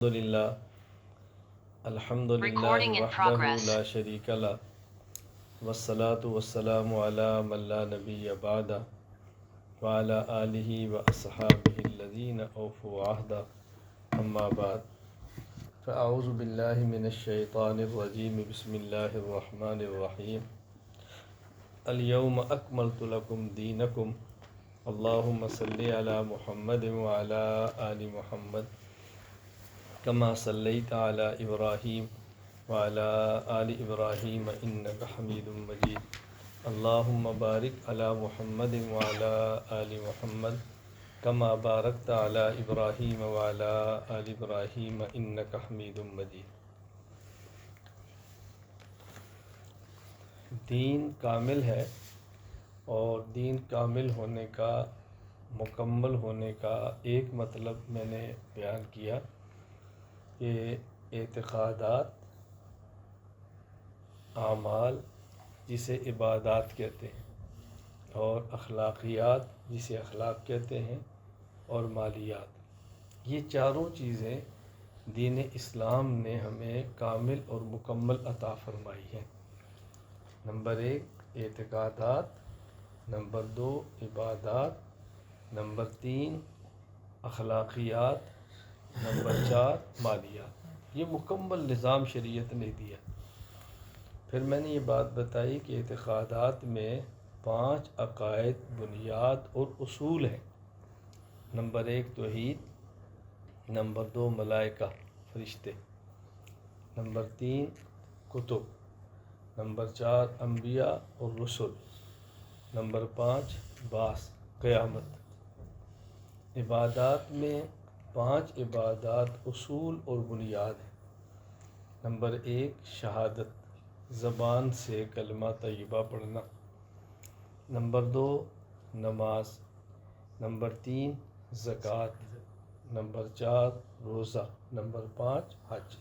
الحمد للہ وحدہ لا شریک لہ والصلاة والسلام علی من لا نبی بعدہ وعلی آلہ واصحابہ الذین اوفوا عہدہ اما بعد فاعوذ باللہ من الشیطان الرجیم بسم اللہ الرحمن الرحیم الیوم اکملت لکم دینکم اللہم صلی علی محمد وعلی آل محمد کما صلیت علی ابراہیم وعلی آل ابراہیم انک حمید مجید اللہم بارک علی محمد وعلی آل محمد کما بارکت علی ابراہیم وعلی آل ابراہیم انک حمید مجید۔ دین کامل ہے، اور دین کامل ہونے کا، مکمل ہونے کا ایک مطلب میں نے بیان کیا کہ اعتقادات، اعمال جسے عبادات کہتے ہیں، اور اخلاقیات جسے اخلاق کہتے ہیں، اور مالیات، یہ چاروں چیزیں دین اسلام نے ہمیں کامل اور مکمل عطا فرمائی ہیں۔ نمبر 1 اعتقادات، نمبر 2 عبادات، نمبر 3 اخلاقیات، نمبر 4 مالیات۔ یہ مکمل نظام شریعت نے دیا۔ پھر میں نے یہ بات بتائی کہ اعتقادات میں 5 عقائد، بنیاد اور اصول ہیں۔ نمبر 1 توحید، نمبر 2 ملائکہ فرشتے، نمبر 3 کتب، نمبر 4 انبیاء اور رسل، نمبر 5 بعث قیامت۔ عبادات میں 5 عبادات اصول اور بنیاد ہیں۔ نمبر 1 شہادت، زبان سے کلمہ طیبہ پڑھنا، نمبر 2 نماز، نمبر 3 زکوٰۃ، نمبر 4 روزہ، نمبر 5 حج۔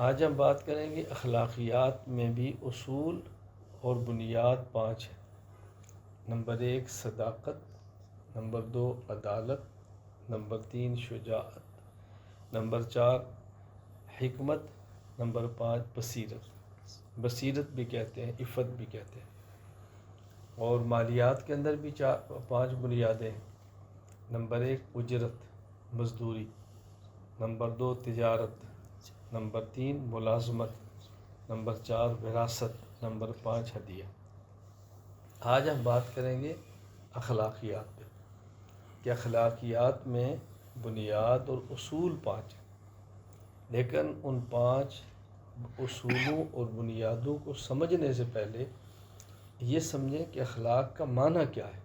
آج ہم بات کریں گے اخلاقیات میں بھی اصول اور بنیاد 5 ہیں۔ نمبر 1 صداقت، نمبر 2 عدالت، نمبر 3 شجاعت، نمبر 4 حکمت، نمبر 5 بصیرت۔ بصیرت بھی کہتے ہیں، عفت بھی کہتے ہیں۔ اور مالیات کے اندر بھی 5 بنیادیں ہیں۔ نمبر 1 اجرت، مزدوری، نمبر 2 تجارت، نمبر 3 ملازمت، نمبر 4 وراثت، نمبر 5 ہدیہ۔ آج ہم بات کریں گے اخلاقیات پہ کہ اخلاقیات میں بنیاد اور اصول 5 ہیں، لیکن ان 5 اصولوں اور بنیادوں کو سمجھنے سے پہلے یہ سمجھیں کہ اخلاق کا معنی کیا ہے۔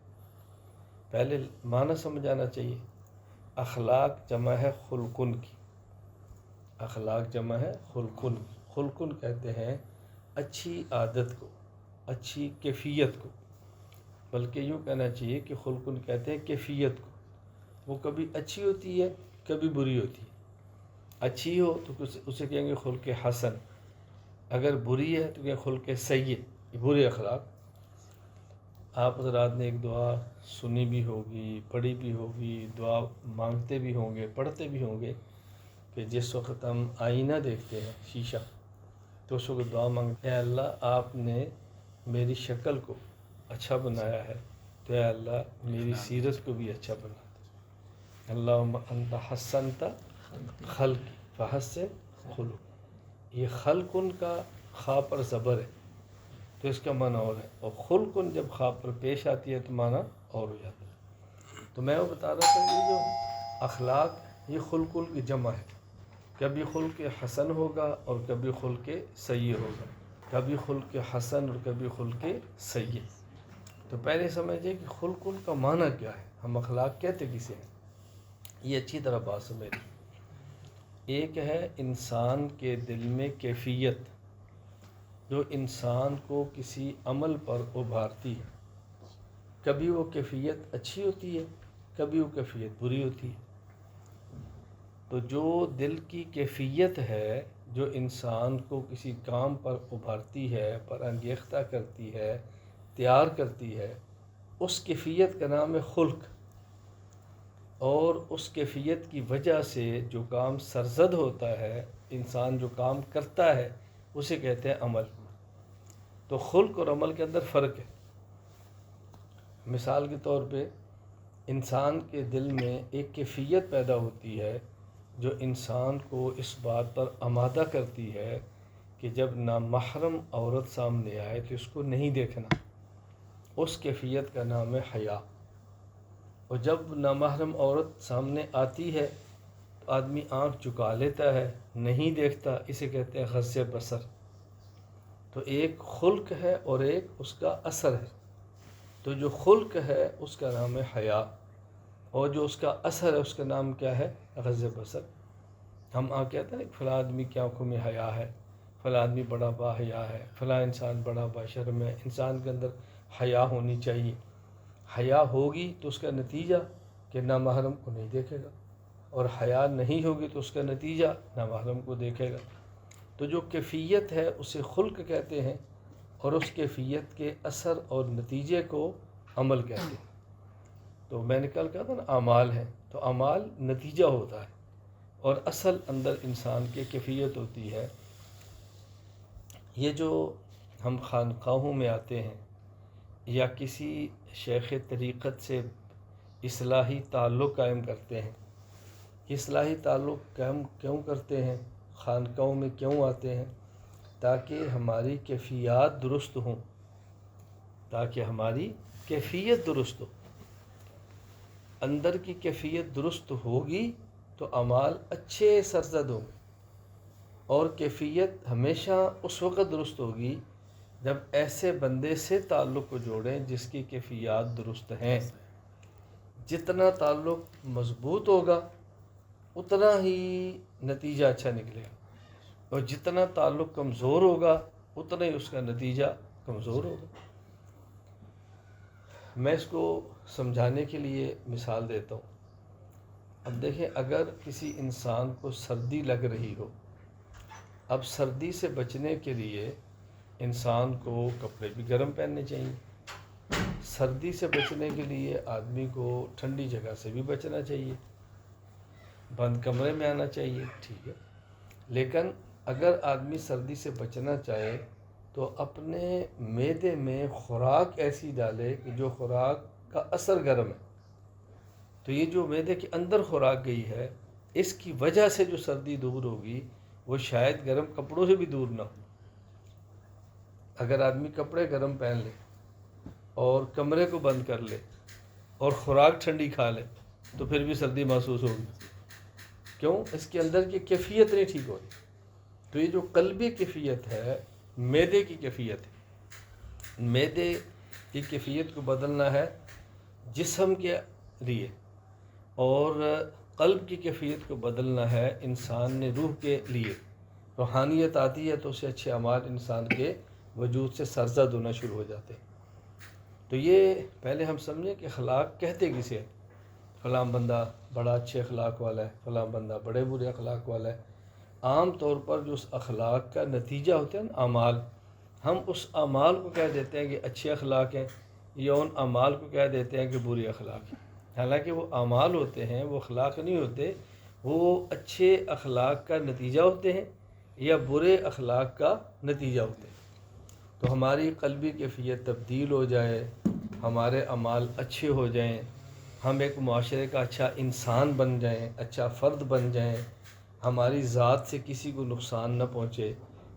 پہلے معنی سمجھ آنا چاہیے۔ اخلاق جمع ہے خلقن کی۔ اخلاق جمع ہے خلقن۔ خلقن کہتے ہیں اچھی عادت کو، اچھی کیفیت کو، بلکہ یوں کہنا چاہیے کہ خلقن کہتے ہیں کیفیت کو۔ وہ کبھی اچھی ہوتی ہے، کبھی بری ہوتی ہے۔ اچھی ہو تو اسے کہیں گے خلق حسن، اگر بری ہے تو کہیں خلق سیء، یہ برے اخلاق۔ آپ حضرات نے ایک دعا سنی بھی ہوگی، پڑھی بھی ہوگی، دعا مانگتے بھی ہوں گے، پڑھتے بھی ہوں گے کہ جس وقت ہم آئینہ دیکھتے ہیں، شیشہ، تو اس وقت دعا مانگتے ہیں، اے اللہ آپ نے میری شکل کو اچھا بنایا ہے، تو اے اللہ میری سیرت کو بھی اچھا بنا دے۔ اللہم انت حسنت خلقی فحسن خلق۔ یہ خلق ان کا خا پر زبر ہے تو اس کا معنی اور ہے، اور خلق ان جب خا پر پیش آتی ہے تو معنی اور ہو جاتا ہے۔ تو میں وہ بتا رہا تھا کہ یہ جو اخلاق، یہ خلق ان کی جمع ہے۔ کبھی خلق حسن ہوگا اور کبھی خلق سیء ہوگا، کبھی خلق حسن اور کبھی خلق سیء۔ تو پہلے سمجھیں کہ خلق ان کا معنی کیا ہے، ہم اخلاق کہتے کسے ہیں، یہ اچھی طرح بات سمجھ لیں۔ ایک ہے انسان کے دل میں کیفیت، جو انسان کو کسی عمل پر ابھارتی ہے۔ کبھی وہ کیفیت اچھی ہوتی ہے، کبھی وہ کیفیت بری ہوتی ہے۔ تو جو دل کی کیفیت ہے، جو انسان کو کسی کام پر ابھارتی ہے، پر انگیختہ کرتی ہے، تیار کرتی ہے، اس کیفیت کا نام ہے خلق۔ اور اس کیفیت کی وجہ سے جو کام سرزد ہوتا ہے، انسان جو کام کرتا ہے اسے کہتے ہیں عمل۔ تو خلق اور عمل کے اندر فرق ہے۔ مثال کے طور پہ انسان کے دل میں ایک کیفیت پیدا ہوتی ہے جو انسان کو اس بات پر آمادہ کرتی ہے کہ جب نامحرم عورت سامنے آئے تو اس کو نہیں دیکھنا۔ اس کیفیت کا نام ہے حیا۔ اور جب نامحرم عورت سامنے آتی ہے تو آدمی آنکھ جھکا لیتا ہے، نہیں دیکھتا، اسے کہتے ہیں غض بصر۔ تو ایک خلق ہے اور ایک اس کا اثر ہے۔ تو جو خلق ہے اس کا نام ہے حیا، اور جو اس کا اثر ہے اس کا نام کیا ہے؟ غض بصر۔ ہم کہتے ہیں کہ فلاں آدمی کی آنکھوں میں حیا ہے، فلاں آدمی بڑا با حیا ہے، فلاں انسان بڑا با شرم ہے۔ انسان کے اندر حیا ہونی چاہیے۔ حیا ہوگی تو اس کا نتیجہ کہ نامحرم کو نہیں دیکھے گا، اور حیا نہیں ہوگی تو اس کا نتیجہ نامحرم کو دیکھے گا۔ تو جو کیفیت ہے اسے خلق کہتے ہیں، اور اس کیفیت کے اثر اور نتیجے کو عمل کہتے ہیں۔ تو میں نے کل کہا تھا نا اعمال ہیں، تو اعمال نتیجہ ہوتا ہے اور اصل اندر انسان کی کیفیت ہوتی ہے۔ یہ جو ہم خانقاہوں میں آتے ہیں یا کسی شیخ طریقت سے اصلاحی تعلق قائم کرتے ہیں، اصلاحی تعلق قائم کیوں کرتے ہیں، خانقاہوں میں کیوں آتے ہیں؟ تاکہ ہماری کیفیات درست ہوں، تاکہ ہماری کیفیت درست ہو۔ اندر کی کیفیت درست ہوگی تو اعمال اچھے سرزد ہوں گے، اور کیفیت ہمیشہ اس وقت درست ہوگی جب ایسے بندے سے تعلق کو جوڑیں جس کی کیفیات درست ہیں۔ جتنا تعلق مضبوط ہوگا اتنا ہی نتیجہ اچھا نکلے گا، اور جتنا تعلق کمزور ہوگا اتنا ہی اس کا نتیجہ کمزور ہوگا۔ میں اس کو سمجھانے کے لیے مثال دیتا ہوں۔ اب دیکھیں، اگر کسی انسان کو سردی لگ رہی ہو، اب سردی سے بچنے کے لیے انسان کو کپڑے بھی گرم پہننے چاہیے۔ سردی سے بچنے کے لیے آدمی کو ٹھنڈی جگہ سے بھی بچنا چاہیے، بند کمرے میں آنا چاہیے، ٹھیک ہے۔ لیکن اگر آدمی سردی سے بچنا چاہے تو اپنے معدے میں خوراک ایسی ڈالے کہ جو خوراک کا اثر گرم ہے۔ تو یہ جو معدے کے اندر خوراک گئی ہے، اس کی وجہ سے جو سردی دور ہوگی وہ شاید گرم کپڑوں سے بھی دور نہ ہو۔ اگر آدمی کپڑے گرم پہن لے اور کمرے کو بند کر لے اور خوراک ٹھنڈی کھا لے تو پھر بھی سردی محسوس ہوگی۔ کیوں؟ اس کے اندر کی کیفیت نہیں ٹھیک ہوئی۔ تو یہ جو قلبی کیفیت ہے، معدے کی کیفیت ہے، معدے کی کیفیت کو بدلنا ہے جسم کے لیے، اور قلب کی کیفیت کو بدلنا ہے انسان نے روح کے لیے۔ روحانیت آتی ہے تو اسے اچھے اعمال انسان کے وجود سے سرزد ہونا شروع ہو جاتے ہیں۔ تو یہ پہلے ہم سمجھیں کہ اخلاق کہتے کسے ہیں۔ فلاں بندہ بڑا اچھے اخلاق والا ہے، فلاں بندہ بڑے برے اخلاق والا ہے۔ عام طور پر جو اس اخلاق کا نتیجہ ہوتا ہے نا اعمال، ہم اس اعمال کو کہہ دیتے ہیں کہ اچھے اخلاق ہیں، یا ان اعمال کو کہہ دیتے ہیں کہ برے اخلاق ہیں۔ حالانکہ وہ اعمال ہوتے ہیں، وہ اخلاق نہیں ہوتے، وہ اچھے اخلاق کا نتیجہ ہوتے ہیں یا برے اخلاق کا نتیجہ ہوتے ہیں۔ تو ہماری قلبی کیفیت تبدیل ہو جائے، ہمارے اعمال اچھے ہو جائیں، ہم ایک معاشرے کا اچھا انسان بن جائیں، اچھا فرد بن جائیں، ہماری ذات سے کسی کو نقصان نہ پہنچے،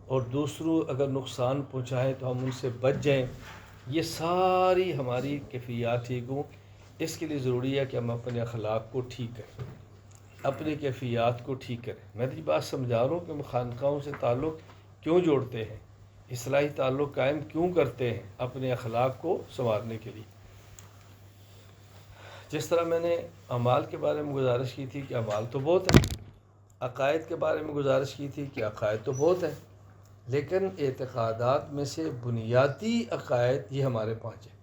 اور دوسروں اگر نقصان پہنچائیں تو ہم ان سے بچ جائیں، یہ ساری ہماری کیفیات ٹھیک ہوں۔ اس کے لیے ضروری ہے کہ ہم اپنے اخلاق کو ٹھیک کریں، اپنی کیفیات کو ٹھیک کریں۔ میں تو یہ بات سمجھا رہا ہوں کہ ہم خانقاہوں سے تعلق کیوں جوڑتے ہیں، اصلاحی تعلق قائم کیوں کرتے ہیں، اپنے اخلاق کو سنوارنے کے لیے۔ جس طرح میں نے اعمال کے بارے میں گزارش کی تھی کہ اعمال تو بہت ہیں، عقائد کے بارے میں گزارش کی تھی کہ عقائد تو بہت ہیں، لیکن اعتقادات میں سے بنیادی عقائد یہ ہمارے 5 ہیں۔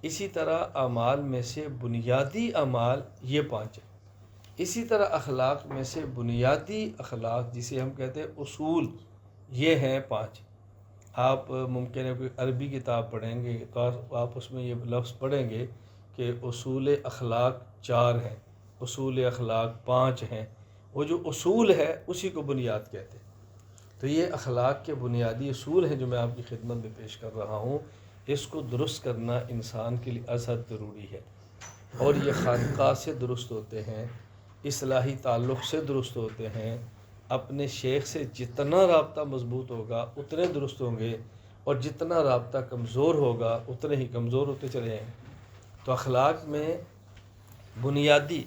اسی طرح اعمال میں سے بنیادی اعمال یہ 5 ہیں۔ اسی طرح اخلاق میں سے بنیادی اخلاق جسے ہم کہتے ہیں اصول، یہ ہیں 5۔ آپ ممکن ہے کوئی عربی کتاب پڑھیں گے تو آپ اس میں یہ لفظ پڑھیں گے کہ اصول اخلاق 4 ہیں، اصول اخلاق 5 ہیں، وہ جو اصول ہے اسی کو بنیاد کہتے ہیں۔ تو یہ اخلاق کے بنیادی اصول ہیں جو میں آپ کی خدمت میں پیش کر رہا ہوں، اس کو درست کرنا انسان کے لیے ازحد ضروری ہے، اور یہ خانقاہ سے درست ہوتے ہیں، اصلاحی تعلق سے درست ہوتے ہیں۔ اپنے شیخ سے جتنا رابطہ مضبوط ہوگا اتنے درست ہوں گے، اور جتنا رابطہ کمزور ہوگا اتنے ہی کمزور ہوتے چلے جائیں گے۔ تو اخلاق میں بنیادی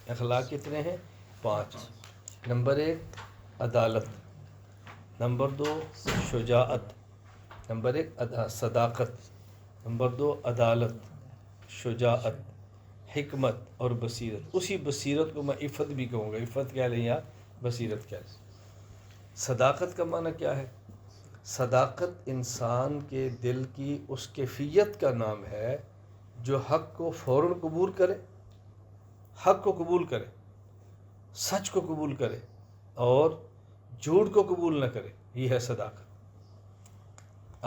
اخلاق کتنے ہیں؟ 5۔ نمبر 1 عدالت، نمبر 2 شجاعت، نمبر 1 صداقت، نمبر 2 عدالت، شجاعت، حکمت اور بصیرت۔ اسی بصیرت کو میں عفت بھی کہوں گا، عفت کہہ لیں یا بصیرت کہہ لیں۔ صداقت کا معنی کیا ہے؟ صداقت انسان کے دل کی اس کیفیت کا نام ہے جو حق کو فوراً قبول کرے، حق کو قبول کرے، سچ کو قبول کرے اور جھوٹ کو قبول نہ کرے، یہ ہے صداقت۔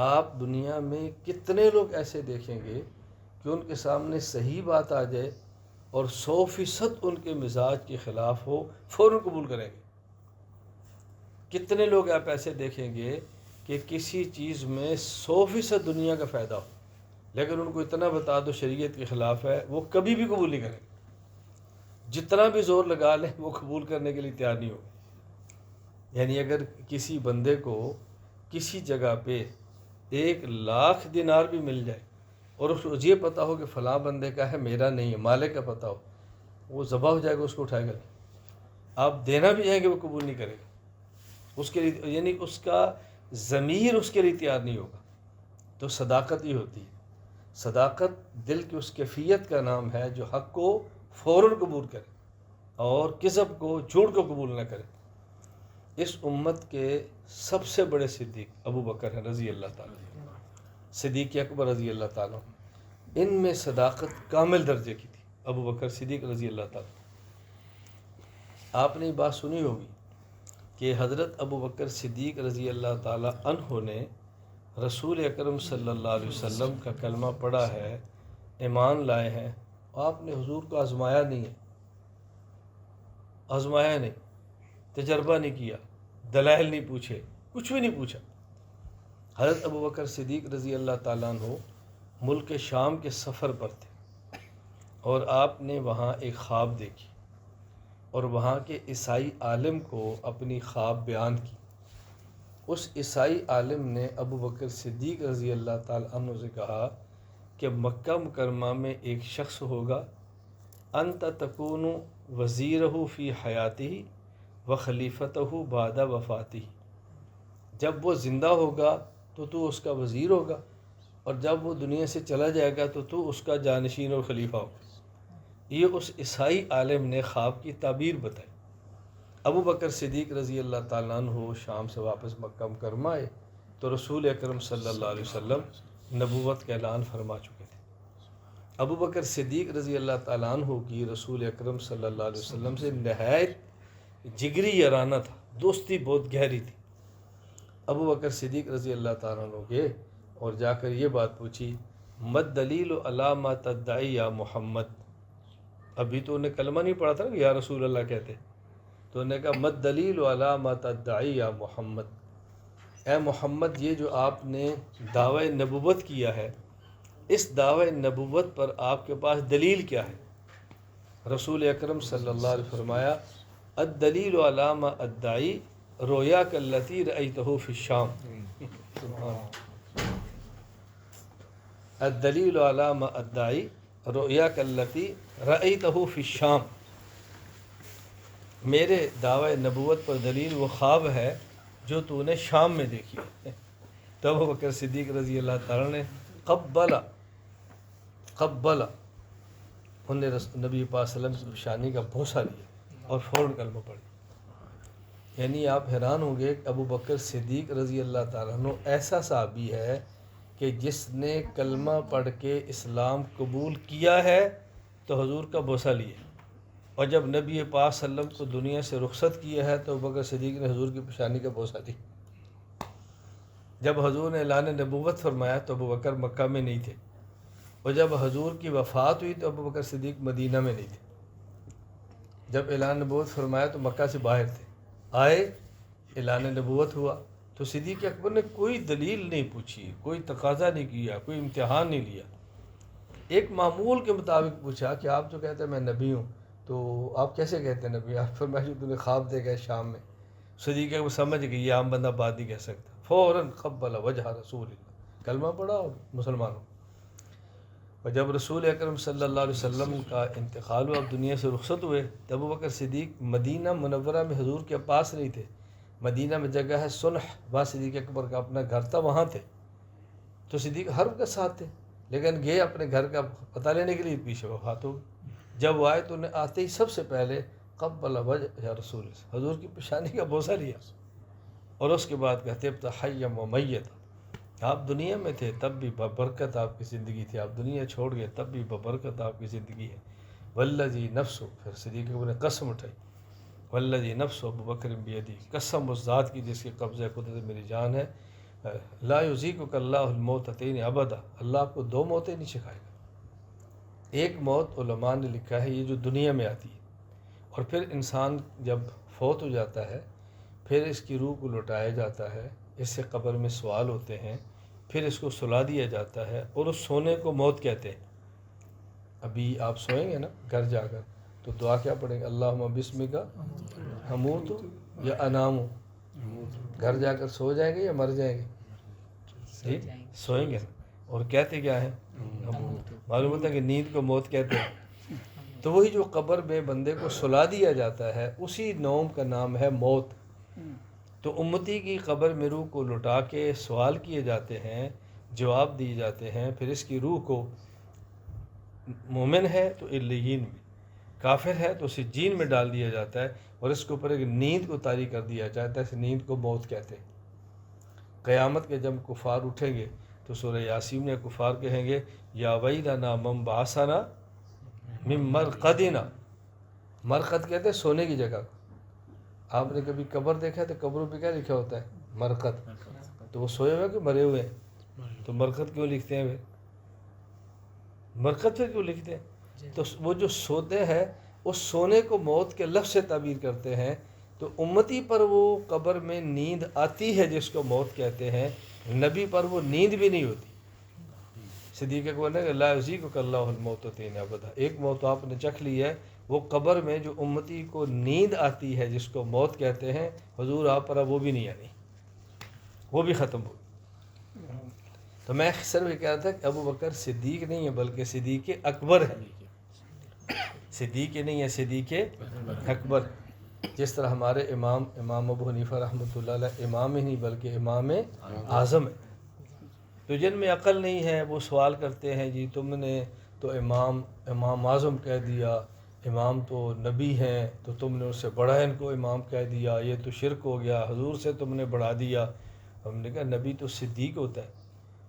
آپ دنیا میں کتنے لوگ ایسے دیکھیں گے کہ ان کے سامنے صحیح بات آ جائے اور 100% ان کے مزاج کے خلاف ہو، فوراً قبول کریں گے۔ کتنے لوگ آپ ایسے دیکھیں گے کہ کسی چیز میں 100% دنیا کا فائدہ ہو، لیکن ان کو اتنا بتا دو شریعت کے خلاف ہے، وہ کبھی بھی قبول نہیں کریں گے۔ جتنا بھی زور لگا لیں وہ قبول کرنے کے لیے تیار نہیں ہو۔ یعنی اگر کسی بندے کو کسی جگہ پہ 1,00,000 دینار بھی مل جائے اور اس کو یہ پتہ ہو کہ فلاں بندے کا ہے، میرا نہیں ہے، مالک کا پتہ ہو، وہ ذبح ہو جائے گا، اس کو اٹھائے گا نہیں۔ آپ دینا بھی جائیں گے وہ قبول نہیں کرے گا، اس کے لیے یعنی اس کا ضمیر اس کے لیے تیار نہیں ہوگا۔ تو صداقت ہی ہوتی ہے۔ صداقت دل کی اس کیفیت کا نام ہے جو حق کو فوراً قبول کرے اور کذب کو، جھوٹ کو قبول نہ کرے۔ اس امت کے سب سے بڑے صدیق ابو بکر ہیں رضی اللہ تعالیٰ، صدیق اکبر رضی اللہ تعالیٰ، ان میں صداقت کامل درجے کی تھی، ابو بکر صدیق رضی اللہ تعالیٰ۔ آپ نے یہ بات سنی ہوگی کہ حضرت ابو بکر صدیق رضی اللہ تعالیٰ عنہ نے رسول اکرم صلی اللہ علیہ وسلم کا کلمہ پڑھا ہے، ایمان لائے ہیں، آپ نے حضور کو آزمایا نہیں ہے، آزمایا نہیں، تجربہ نہیں کیا، دلائل نہیں پوچھے، کچھ بھی نہیں پوچھا۔ حضرت ابو بکر صدیق رضی اللہ تعالیٰ عنہ ملک شام کے سفر پر تھے، اور آپ نے وہاں ایک خواب دیکھی اور وہاں کے عیسائی عالم کو اپنی خواب بیان کی۔ اس عیسائی عالم نے ابو بکر صدیق رضی اللہ تعالیٰ عنہ سے کہا کہ مکہ مکرمہ میں ایک شخص ہوگا، انت تکون وزیرہ فی حیاتہ و خلیفتہ بعد وفاتہ، جب وہ زندہ ہوگا تو اس کا وزیر ہوگا، اور جب وہ دنیا سے چلا جائے گا تو اس کا جانشین اور خلیفہ ہوگا۔ یہ اس عیسائی عالم نے خواب کی تعبیر بتائی۔ ابو بکر صدیق رضی اللہ تعالیٰ عنہ شام سے واپس مکہ مکرمہ آئے تو رسول اکرم صلی اللہ علیہ وسلم نبوت کا اعلان فرما چکے تھے۔ ابو بکر صدیق رضی اللہ تعالیٰ عنہ کی رسول اکرم صلی اللہ علیہ وسلم سے نہایت جگری یارانہ تھا، دوستی بہت گہری تھی۔ ابو بکر صدیق رضی اللہ تعالیٰ عنہ گئے اور جا کر یہ بات پوچھی، مد دلیل علی ما تدعی یا محمد، ابھی تو انہیں کلمہ نہیں پڑھا تھا کہ یا رسول اللہ کہتے، تو انہوں نے کہا مد دلیل علی ما تدعی یا محمد، اے محمد یہ جو آپ نے دعوی نبوت کیا ہے، اس دعوی نبوت پر آپ کے پاس دلیل کیا ہے؟ رسول اکرم صلی اللہ علیہ وسلم فرمایا الدلیل علی ما ادعی رؤیاک التی رأیتہ فی الشام، الدلیل علی ما ادعی رؤیاک التی رأیتہ فی الشام، میرے دعوی نبوت پر دلیل وہ خواب ہے جو تو نے شام میں دیکھی ہے۔ تو ابو بکر صدیق رضی اللہ تعالیٰ نے قبل انہیں نبی پاک صلی اللہ علیہ وسلم کی پیشانی کا بوسہ لیا اور فوراً کلمہ پڑھی۔ یعنی آپ حیران ہوں گے کہ ابو بکر صدیق رضی اللہ تعالیٰ عنہ ایسا صحابی ہے کہ جس نے کلمہ پڑھ کے اسلام قبول کیا ہے تو حضور کا بوسہ لیا، اور جب نبی پاک صلی اللہ علیہ وسلم کو دنیا سے رخصت کیا ہے تو ابو بکر صدیق نے حضور کی پیشانی کا بوسہ دی۔ جب حضور نے اعلان نبوت فرمایا تو ابو بکر مکہ میں نہیں تھے، اور جب حضور کی وفات ہوئی تو ابو بکر صدیق مدینہ میں نہیں تھے۔ جب اعلان نبوت فرمایا تو مکہ سے باہر تھے، آئے اعلان نبوت ہوا تو صدیق اکبر نے کوئی دلیل نہیں پوچھی، کوئی تقاضا نہیں کیا، کوئی امتحان نہیں لیا، ایک معمول کے مطابق پوچھا کہ آپ جو کہتے ہیں میں نبی ہوں تو آپ کیسے کہتے ہیں نبی؟ آپ فرمایا جو تمہیں خواب دے گئے شام میں۔ صدیق اکبر سمجھ گئی یہ عام بندہ بات نہیں کہہ سکتا، فوراً قبل وجہ رسول اللہ، کلمہ پڑھا اور مسلمانوں۔ اور جب رسول اکرم صلی اللہ علیہ وسلم کا انتقال ہوا، اب دنیا سے رخصت ہوئے، تو ابوبکر صدیق مدینہ منورہ میں حضور کے پاس نہیں تھے، مدینہ میں جگہ ہے سنح، وہاں صدیق اکبر کا اپنا گھر تھا، وہاں تھے، تو صدیق حرب کے ساتھ تھے، لیکن گئے اپنے گھر کا پتہ لینے کے لیے، پیچھے وفات ہو گئی۔ جب وہ آئے تو انہیں آتے ہی سب سے پہلے قبل وجہ یا رسول اللہ، حضور کی پیشانی کا بوسہ لیا، اور اس کے بعد کہتے اب حیم و میت، آپ دنیا میں تھے تب بھی ببرکت آپ کی زندگی تھی، آپ دنیا چھوڑ گئے تب بھی ببرکت آپ کی زندگی ہے۔ والذی نفسو، پھر صدیق اکبر نے قسم اٹھائی، والذی نفس ابوبکر بیدی، قسم اس ذات کی جس کے قبضہ قدرت میری جان ہے، لا یذیقک اللہ الموتتین ابدا، اللہ آپ کو دو موتیں نہیں سکھائے گا۔ ایک موت علماء نے لکھا ہے یہ جو دنیا میں آتی ہے، اور پھر انسان جب فوت ہو جاتا ہے پھر اس کی روح کو لوٹایا جاتا ہے، اس سے قبر میں سوال ہوتے ہیں، پھر اس کو سلا دیا جاتا ہے، اور اس سونے کو موت کہتے ہیں۔ ابھی آپ سوئیں گے نا گھر جا کر تو دعا کیا پڑھیں گے؟ اللہم بسمک اموت یا انام، گھر جا کر سو جائیں گے یا مر جائیں گے؟ جی سوئیں گے، اور کہتے کیا ہیں؟ معلوم ہوتا ہے کہ نیند کو موت کہتے ہیں۔ تو وہی جو قبر میں بندے کو سلا دیا جاتا ہے اسی نوم کا نام ہے موت۔ تو امتی کی قبر میں روح کو لٹا کے سوال کیے جاتے ہیں، جواب دیے جاتے ہیں، پھر اس کی روح کو مومن ہے تو علیین میں، کافر ہے تو سجین میں ڈال دیا جاتا ہے، اور اس کے اوپر ایک نیند کو طاری کر دیا جاتا ہے، اس نیند کو موت کہتے ہیں۔ قیامت کے جب کفار اٹھیں گے تو سورہ یاسین میں کفار کہیں گے یا ویلنا من بعثنا من مرقدنا، مرقد کہتے ہیں سونے کی جگہ کو۔ آپ نے کبھی قبر دیکھا ہے تو قبروں پہ کیا لکھا ہوتا ہے؟ مرقد، تو وہ سوئے ہوئے کہ مرے ہوئے ہیں؟ تو مرقد کیوں لکھتے ہیں؟ مرقد پہ کیوں لکھتے ہیں؟ تو وہ جو سوتے ہیں اس سونے کو موت کے لفظ سے تعبیر کرتے ہیں، تو امتی پر وہ قبر میں نیند آتی ہے جس کو موت کہتے ہیں، نبی پر وہ نیند بھی نہیں ہوتی۔ صدیق اکبر نے لا یذیقک اللہ الموتتین ابدا، ایک موت آپ نے چکھ لی ہے، وہ قبر میں جو امتی کو نیند آتی ہے جس کو موت کہتے ہیں، حضور آپ پر اب وہ بھی نہیں آنی، وہ بھی ختم ہو۔ تو میں صرف یہ کہہ رہا تھا کہ ابو بکر صدیق نہیں ہے بلکہ صدیق اکبر ہے، صدیق نہیں ہے، صدیق اکبر، جس طرح ہمارے امام ابو حنیفہ رحمۃ اللہ علیہ امام ہی نہیں بلکہ امام اعظم ہے۔ تو جن میں عقل نہیں ہے وہ سوال کرتے ہیں جی تم نے تو امام اعظم کہہ دیا، امام تو نبی ہیں تو تم نے اس سے بڑا ان کو امام کہہ دیا، یہ تو شرک ہو گیا، حضور سے تم نے بڑھا دیا۔ ہم نے کہا نبی تو صدیق ہوتا ہے،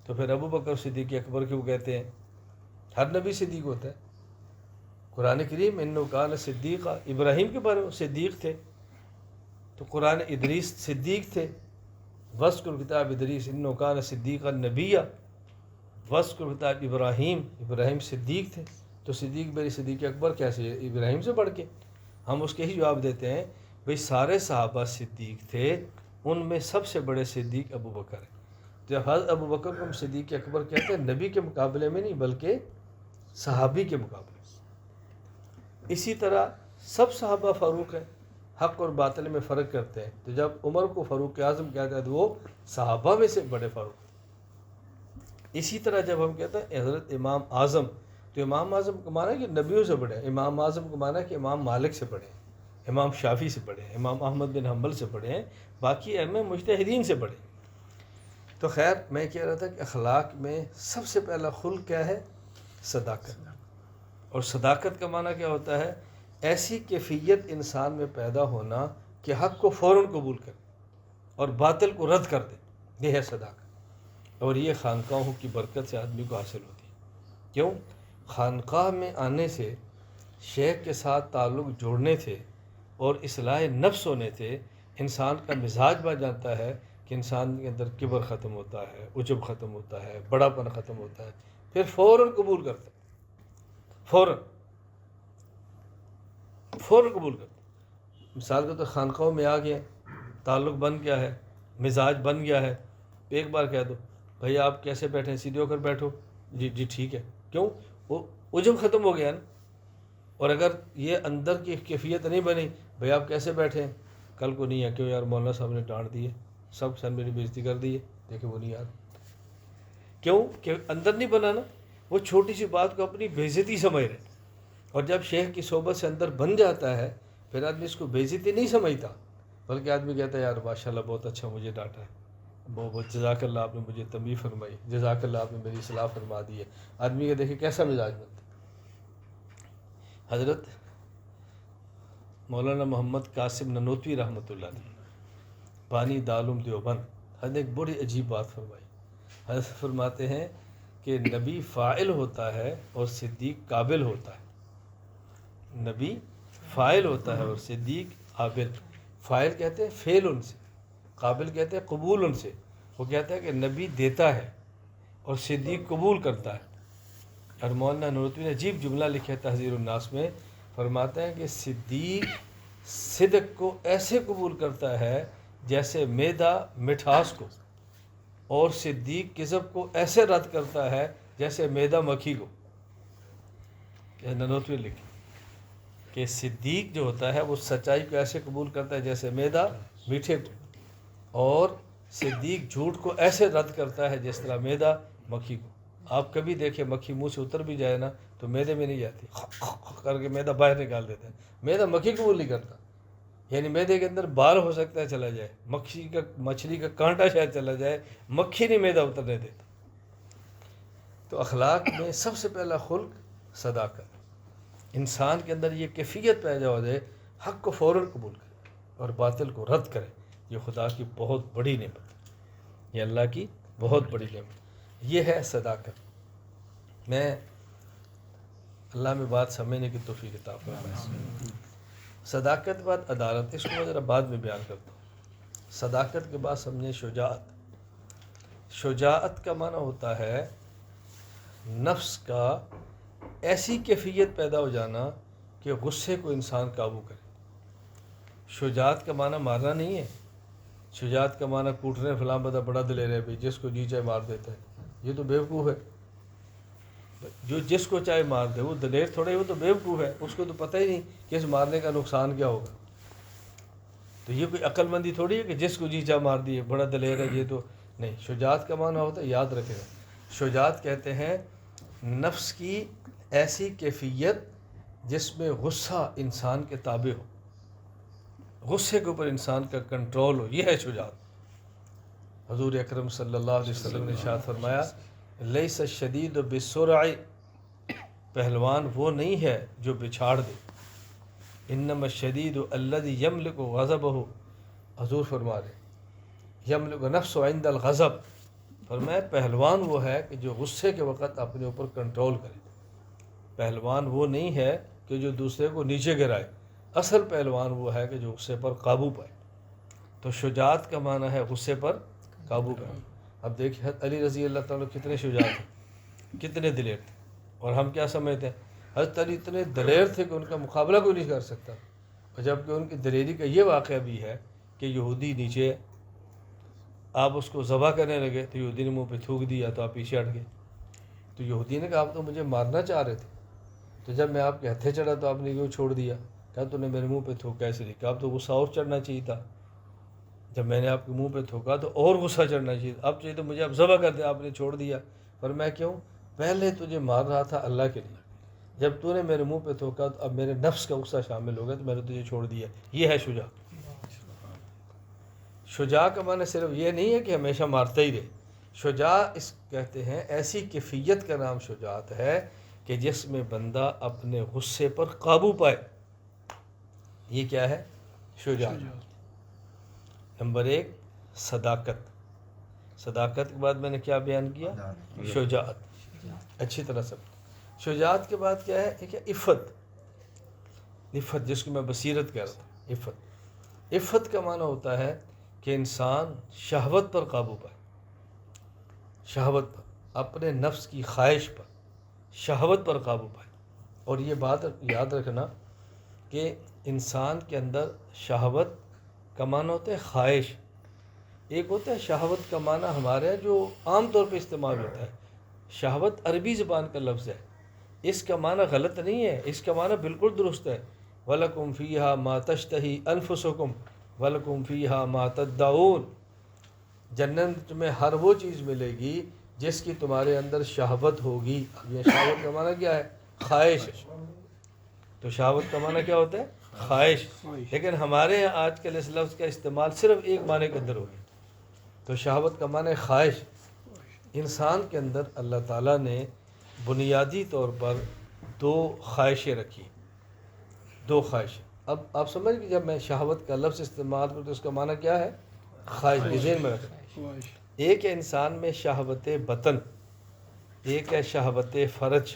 تو پھر ابو بکر صدیق اکبر کیوں کہتے ہیں؟ ہر نبی صدیق ہوتا ہے۔ قرآن کریم انہ کان صدیقہ، ابراہیم کے بارے میں صدیق تھے، تو قرآن ادریس صدیق تھے، وذکر کتاب ادریس انہ کان صدیقا نبیہ، وذکر کتاب ابراہیم صدیق تھے، تو صدیق میری صدیق اکبر کیسے ابراہیم سے بڑھ کے؟ ہم اس کے ہی جواب دیتے ہیں بھئی سارے صحابہ صدیق تھے، ان میں سب سے بڑے صدیق ابو بکر ہیں۔ جب حضرت ابو بکر کو ہم صدیق اکبر کہتے ہیں نبی کے مقابلے میں نہیں بلکہ صحابی کے مقابلے میں۔ اسی طرح سب صحابہ فاروق ہیں، حق اور باطل میں فرق کرتے ہیں، تو جب عمر کو فاروق اعظم کہتے ہیں تو وہ صحابہ میں سے بڑے فاروق تھے۔ اسی طرح جب ہم کہتے ہیں حضرت امام اعظم، تو امام اعظم کو مانا کہ نبیوں سے بڑے ہیں، امام اعظم کو مانا کہ امام مالک سے بڑے ہیں، امام شافعی سے بڑے ہیں، امام احمد بن حنبل سے بڑے ہیں، باقی ائمہ مجتہدین سے بڑے ہیں۔ تو خیر میں کہہ رہا تھا کہ اخلاق میں سب سے پہلا خلق کیا ہے؟ صداقت۔ اور صداقت کا معنی کیا ہوتا ہے؟ ایسی کیفیت انسان میں پیدا ہونا کہ حق کو فوراً قبول کرے اور باطل کو رد کر دے، یہ ہے صداقت۔ اور یہ خانقاہوں کی برکت سے آدمی کو حاصل ہوتی ہے۔ کیوں؟ خانقاہ میں آنے سے شیخ کے ساتھ تعلق جوڑنے تھے اور اصلاح نفس ہونے تھے، انسان کا مزاج بن جاتا ہے کہ انسان کے اندر کبر ختم ہوتا ہے، عجب ختم ہوتا ہے، بڑا پن ختم ہوتا ہے، پھر فوراً قبول کرتا ہے، فوراً قبول کرتا ہے۔ مثال کے تو خانقاہوں میں آ گیا، تعلق بن گیا ہے، مزاج بن گیا ہے، ایک بار کہہ دو بھائی آپ کیسے بیٹھے ہیں، سیدھے ہو کر بیٹھو، جی جی ٹھیک ہے، کیوں؟ وہ عجب ختم ہو گیا نا۔ اور اگر یہ اندر کی کیفیت نہیں بنی، بھائی آپ کیسے بیٹھے ہیں، کل کو نہیں ہے، کیوں یار مولانا صاحب نے ڈانٹ دی ہے، سب سن میری بےزتی کر دی ہے، دیکھیں وہ نہیں یاد، کیوں کہ اندر نہیں بنا نا۔ وہ چھوٹی سی بات کو اپنی بےزتی سمجھ رہے، اور جب شیخ کی صحبت سے اندر بن جاتا ہے پھر آدمی اس کو بےزتی نہیں سمجھتا، بلکہ آدمی کہتا ہے یار ماشاءاللہ بہت اچھا مجھے ڈانٹا ہے، بہت جزاک اللہ آپ نے مجھے تنبیہ فرمائی، جزاک اللہ آپ نے میری اصلاح فرما دی ہے، آدمی کے دیکھے کیسا مزاج بنتا ہے۔ حضرت مولانا محمد قاسم ننوتوی رحمۃ اللہ علیہ بانی دارالعلوم دیوبند، حضرت نے ایک بڑی عجیب بات فرمائی۔ حضرت فرماتے ہیں کہ نبی فاعل ہوتا ہے اور صدیق قابل ہوتا ہے، نبی فاعل ہوتا ہے اور صدیق قابل۔ فاعل کہتے ہیں فعل ان سے، قابل کہتے ہیں قبول ان سے۔ وہ کہتا ہے کہ نبی دیتا ہے اور صدیق قبول کرتا ہے۔ اور مولانا ننوتوی نے عجیب جملہ لکھا ہے تحذیر الناس میں، فرماتے ہیں کہ صدیق صدق کو ایسے قبول کرتا ہے جیسے میدا مٹھاس کو، اور صدیق کذب کو ایسے رد کرتا ہے جیسے میدا مکھی کو۔ کہ ننوتوی لکھی کہ صدیق جو ہوتا ہے وہ سچائی کو ایسے قبول کرتا ہے جیسے میدا میٹھے کو، اور صدیق جھوٹ کو ایسے رد کرتا ہے جس طرح میدا مکھی کو۔ آپ کبھی دیکھیں مکھی منہ سے اتر بھی جائے نا تو میدے میں نہیں جاتی، کر کے میدا باہر نکال دیتا ہے، میدا مکھی قبول نہیں کرتا۔ یعنی میدے کے اندر بال ہو سکتا ہے چلا جائے، مچھلی کا کانٹا شاید چلا جائے، مکھی نہیں میدا اترنے دیتا۔ تو اخلاق میں سب سے پہلا خلق صداقت، انسان کے اندر یہ کیفیت پیدا ہو جائے حق کو فوراً قبول کرے اور باطل کو رد کرے۔ یہ خدا کی بہت بڑی نعمت ہے، یہ اللہ کی بہت بڑی نعمت، یہ ہے صداقت۔ میں اللہ میں بات سمجھنے کی توفیق عطا فرمائے۔ صداقت کے بعد عدالت، اس کو میں ذرا بعد میں بیان کرتا ہوں۔ صداقت کے بعد سمجھیں شجاعت۔ شجاعت کا معنی ہوتا ہے نفس کا ایسی کیفیت پیدا ہو جانا کہ غصے کو انسان قابو کرے۔ شجاعت کا معنی مارنا نہیں ہے، شجاعت کا معنی کوٹنے فلاں بدا بڑا دلیر ہے بھائی جس کو جی چاہے مار دیتا ہے، یہ تو بیوقوف ہے۔ جو جس کو چاہے مار دے وہ دلیر تھوڑے، وہ تو بیوقوف ہے، اس کو تو پتہ ہی نہیں کہ اس مارنے کا نقصان کیا ہوگا۔ تو یہ کوئی عقل مندی تھوڑی ہے کہ جس کو جی چاہ مار دیے، بڑا دلیر ہے یہ تو نہیں۔ شجاعت کا معنی ہوتا ہے، یاد رکھے گا، شجاعت کہتے ہیں نفس کی ایسی کیفیت جس میں غصہ انسان کے تابع ہو، غصے کے اوپر انسان کا کنٹرول ہو، یہ ہے شجاعت۔ حضور اکرم صلی اللہ علیہ وسلم نے ارشاد فرمایا لیس الشدید بالسرع، پہلوان وہ نہیں ہے جو بچھاڑ دے، انما الشدید الذی یملک غضبہ، حضور فرما رہے یملک نفسہ عند الغضب، فرمایا پہلوان وہ ہے کہ جو غصے کے وقت اپنے اوپر کنٹرول کرے۔ پہلوان وہ نہیں ہے کہ جو دوسرے کو نیچے گرائے، اصل پہلوان وہ ہے کہ جو غصے پر قابو پائے۔ تو شجاعت کا معنی ہے غصے پر قابو کرنا۔ اب دیکھیں حضرت علی رضی اللہ تعالیٰ کتنے شجاع تھے، کتنے دلیر تھے، اور ہم کیا سمجھتے ہیں حضرت علی اتنے دلیر تھے کہ ان کا مقابلہ کوئی نہیں کر سکتا، اور جبکہ ان کی دلیری کا یہ واقعہ بھی ہے کہ یہودی نیچے ہے، آپ اس کو ذبح کرنے لگے تو یہودی نے منہ پہ تھوک دیا تو آپ پیچھے ہٹ گئے، تو یہودی نے کہا آپ تو مجھے مارنا چاہ رہے تھے، تو جب میں آپ کے ہتھے چڑھا تو آپ نے کیوں چھوڑ دیا؟ کہا تو نے میرے منہ پہ تھوکا ایسے نہیں، کہا اب تو غصہ اور چڑھنا چاہیے تھا، جب میں نے آپ کے منہ پہ تھوکا تو اور غصہ چڑھنا چاہیے، اب چاہیے تو مجھے اب ذبح کر دیا، آپ نے چھوڑ دیا۔ پر میں کیوں؟ پہلے تجھے مار رہا تھا اللہ کے لیے، جب تو نے میرے منہ پہ تھوکا تو اب میرے نفس کا غصہ شامل ہو گیا تو میں نے تجھے چھوڑ دیا۔ یہ ہے شجاع۔ شجاع کا معنی صرف یہ نہیں ہے کہ ہمیشہ مارتا ہی رہے، شجاع اس کہتے ہیں ایسی کیفیت کا نام شجاعت ہے کہ جس میں بندہ اپنے غصے پر قابو پائے، یہ کیا ہے؟ شجاعت۔ نمبر ایک صداقت، صداقت کے بعد میں نے کیا بیان کیا؟ شجاعت، اچھی طرح سب۔ شجاعت کے بعد کیا ہے؟ ایک ہے عفت، عفت جس کو میں بصیرت کہہ رہا تھا، عفت۔ عفت کا معنی ہوتا ہے کہ انسان شہوت پر قابو پائے، شہوت پر، اپنے نفس کی خواہش پر، شہوت پر قابو پائے۔ اور یہ بات یاد رکھنا کہ انسان کے اندر شہوت کا معنی ہوتا ہے خواہش، ایک ہوتا ہے شہوت کا معنی ہمارے جو عام طور پہ استعمال ہوتا ہے. شہوت عربی زبان کا لفظ ہے، اس کا معنی غلط نہیں ہے، اس کا معنی بالکل درست ہے. وَلَكُمْ فِيهَا مَا تَشْتَهِي أَنفُسُكُمْ وَلَكُمْ فِيهَا مَا تَدَّعُونَ. جنت میں ہر وہ چیز ملے گی جس کی تمہارے اندر شہوت ہوگی. اب یہ شہوت کا معنی کیا ہے؟ خواہش. تو شہوت کا معنی کیا ہوتا ہے؟ خواہش. لیکن ہمارے یہاں آج کل اس لفظ کا استعمال صرف ایک معنی کے اندر ہو گیا. تو شہوت کا معنی خواہش. انسان کے اندر اللہ تعالیٰ نے بنیادی طور پر دو خواہشیں رکھی، دو خواہشیں. اب آپ سمجھ کہ جب میں شہوت کا لفظ استعمال کروں تو اس کا معنی کیا ہے؟ خواہش. ذہن میں رکھیں. ایک ہے انسان میں شہوت بطن، ایک ہے شہوت فرج.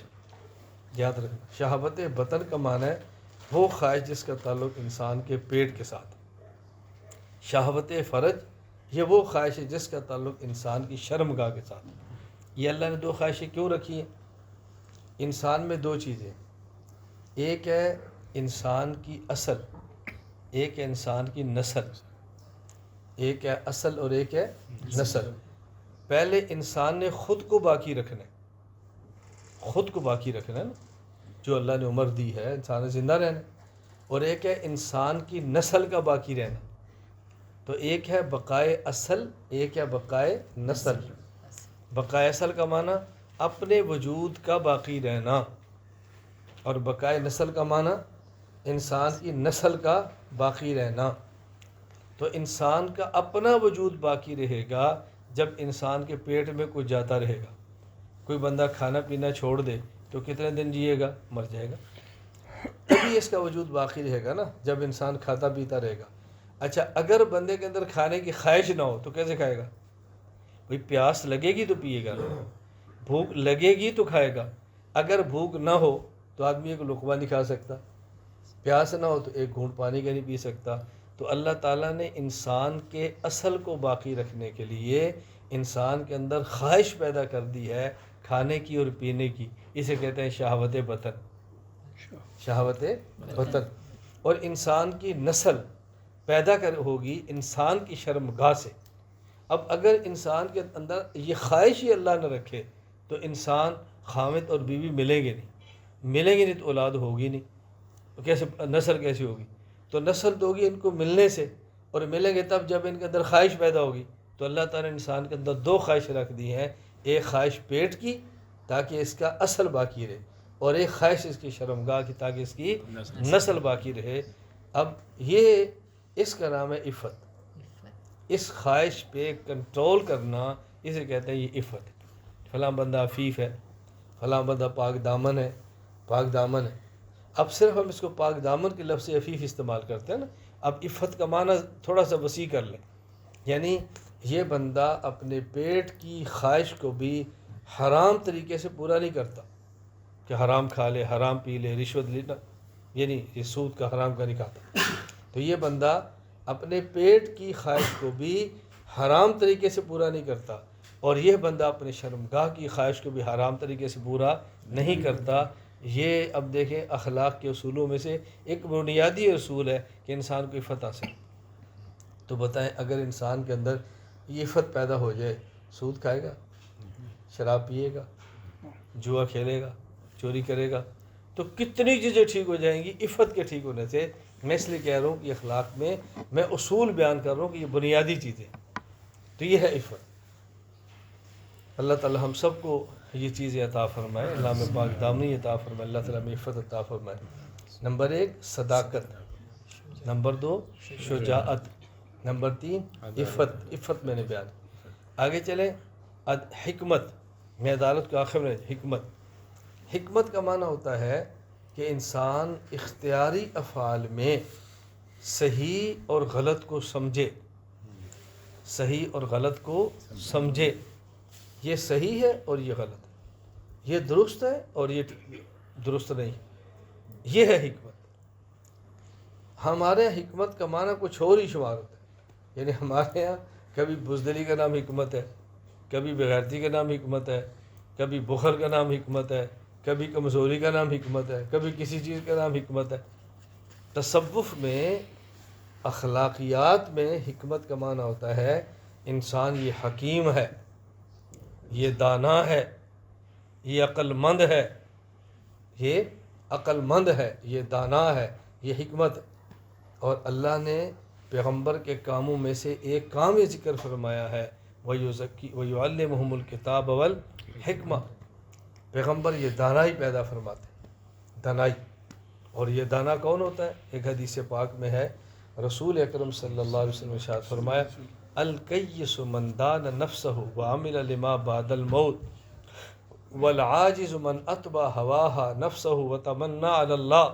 یاد رکھنا، شہوت بطن کا معنی ہے وہ خواہش جس کا تعلق انسان کے پیٹ کے ساتھ. شہوت فرج یہ وہ خواہش ہے جس کا تعلق انسان کی شرمگاہ کے ساتھ. یہ اللہ نے دو خواہشیں کیوں رکھی ہیں؟ انسان میں دو چیزیں، ایک ہے انسان کی اصل، ایک ہے انسان کی نسل. ایک ہے اصل اور ایک ہے نسل. پہلے انسان نے خود کو باقی رکھنا ہے، خود کو باقی رکھنا ہے نا، جو اللہ نے عمر دی ہے انسان نے زندہ رہنا. اور ایک ہے انسان کی نسل کا باقی رہنا. تو ایک ہے بقائے اصل، ایک ہے بقائے نسل. بقائے اصل کا معنی اپنے وجود کا باقی رہنا، اور بقائے نسل کا معنی انسان کی نسل کا باقی رہنا. تو انسان کا اپنا وجود باقی رہے گا جب انسان کے پیٹ میں کچھ جاتا رہے گا. کوئی بندہ کھانا پینا چھوڑ دے تو کتنے دن جیے گا؟ مر جائے گا. تبھی اس کا وجود باقی رہے گا نا، جب انسان کھاتا پیتا رہے گا. اچھا، اگر بندے کے اندر کھانے کی خواہش نہ ہو تو کیسے کھائے گا؟ بھئی پیاس لگے گی تو پیے گا، بھوک لگے گی تو کھائے گا. اگر بھوک نہ ہو تو آدمی ایک لقمہ نہیں کھا سکتا، پیاس نہ ہو تو ایک گھونٹ پانی کا نہیں پی سکتا. تو اللہ تعالیٰ نے انسان کے اصل کو باقی رکھنے کے لیے انسان کے اندر خواہش پیدا کر دی ہے کھانے کی اور پینے کی. اسے کہتے ہیں شہوت بطن، شہوت بطن. اور انسان کی نسل پیدا ہوگی انسان کی شرمگاہ سے. اب اگر انسان کے اندر یہ خواہش ہی اللہ نہ رکھے تو انسان خامد اور بیوی ملیں گے نہیں، ملیں گے نہیں تو اولاد ہوگی نہیں. تو کیسے نسل کیسے ہوگی؟ تو نسل تو ہوگی ان کو ملنے سے، اور ملیں گے تب جب ان کے اندر خواہش پیدا ہوگی. تو اللہ تعالیٰ نے انسان کے اندر دو خواہش رکھ دی ہیں، ایک خواہش پیٹ کی تاکہ اس کا اصل باقی رہے، اور ایک خواہش اس کی شرمگاہ کی تاکہ اس کی نسل باقی رہے. اب یہ اس کا نام ہے عفت. اس خواہش پہ کنٹرول کرنا اسے کہتے ہیں یہ عفت. فلاں بندہ عفیف ہے، فلاں بندہ پاک دامن ہے، پاک دامن ہے. اب صرف ہم اس کو پاک دامن کے لفظ عفیف استعمال کرتے ہیں نا. اب عفت کا معنی تھوڑا سا وسیع کر لیں، یعنی یہ بندہ اپنے پیٹ کی خواہش کو بھی حرام طریقے سے پورا نہیں کرتا کہ حرام کھا لے، حرام پی لے، رشوت لینا، یعنی یہ سود کا حرام کا نہیں کھاتا. تو یہ بندہ اپنے پیٹ کی خواہش کو بھی حرام طریقے سے پورا نہیں کرتا، اور یہ بندہ اپنے شرمگاہ کی خواہش کو بھی حرام طریقے سے پورا نہیں کرتا. یہ اب دیکھیں اخلاق کے اصولوں میں سے ایک بنیادی اصول ہے کہ انسان کو عفت حاصل. تو بتائیں اگر انسان کے اندر یہ عفت پیدا ہو جائے، سود کھائے گا، شراب پیے گا، جوا کھیلے گا، چوری کرے گا، تو کتنی چیزیں ٹھیک ہو جائیں گی عفت کے ٹھیک ہونے سے. میں اس لیے کہہ رہا ہوں کہ اخلاق میں میں اصول بیان کر رہا ہوں کہ یہ بنیادی چیزیں. تو یہ ہے عفت. اللہ تعالی ہم سب کو یہ چیزیں عطا فرمائے. اللہ میں پاک دامنی عطا فرمائے. اللہ تعالیٰ میں عفت عطا فرمائے. نمبر 1 صداقت، نمبر 2 شجاعت، نمبر 3 عفت. عفت میں نے بیان. آگے چلیں. حکمت، میں عدالت کو آخر میں حکمت. حکمت کا معنی ہوتا ہے کہ انسان اختیاری افعال میں صحیح اور غلط کو سمجھے، صحیح اور غلط کو سمجھے. یہ صحیح ہے اور یہ غلط ہے، یہ درست ہے اور یہ درست نہیں. یہ ہے حکمت. ہمارے حکمت کا معنی کچھ اور ہی شمار ہوتا ہے. یعنی ہمارے یہاں کبھی بزدلی کا نام حکمت ہے، کبھی بغیرتی کا نام حکمت ہے، کبھی بخل کا نام حکمت ہے، کبھی کمزوری کا نام حکمت ہے، کبھی کسی چیز کا نام حکمت ہے. تصوف میں اخلاقیات میں حکمت کا معنی ہوتا ہے انسان یہ حکیم ہے، یہ دانا ہے، یہ عقل مند ہے، یہ عقل مند ہے، یہ دانا ہے، یہ حکمت ہے۔ اور اللہ نے پیغمبر کے کاموں میں سے ایک کام یہ ذکر فرمایا ہے، وَيُعَلِّمُهُمُ الْكِتَابَ وَالْحِکْمَةَ۔ پیغمبر یہ دانائی پیدا فرماتے ہیں، دانائی۔ اور یہ دانا کون ہوتا ہے؟ ایک حدیث پاک میں ہے، رسول اکرم صلی اللہ علیہ وسلم نے ارشاد فرمایا، الکیس من دان نفسہ وعمل لما بعد الموت والعاجز من اتبع ہواہا نفسہ وتمنا علی اللہ۔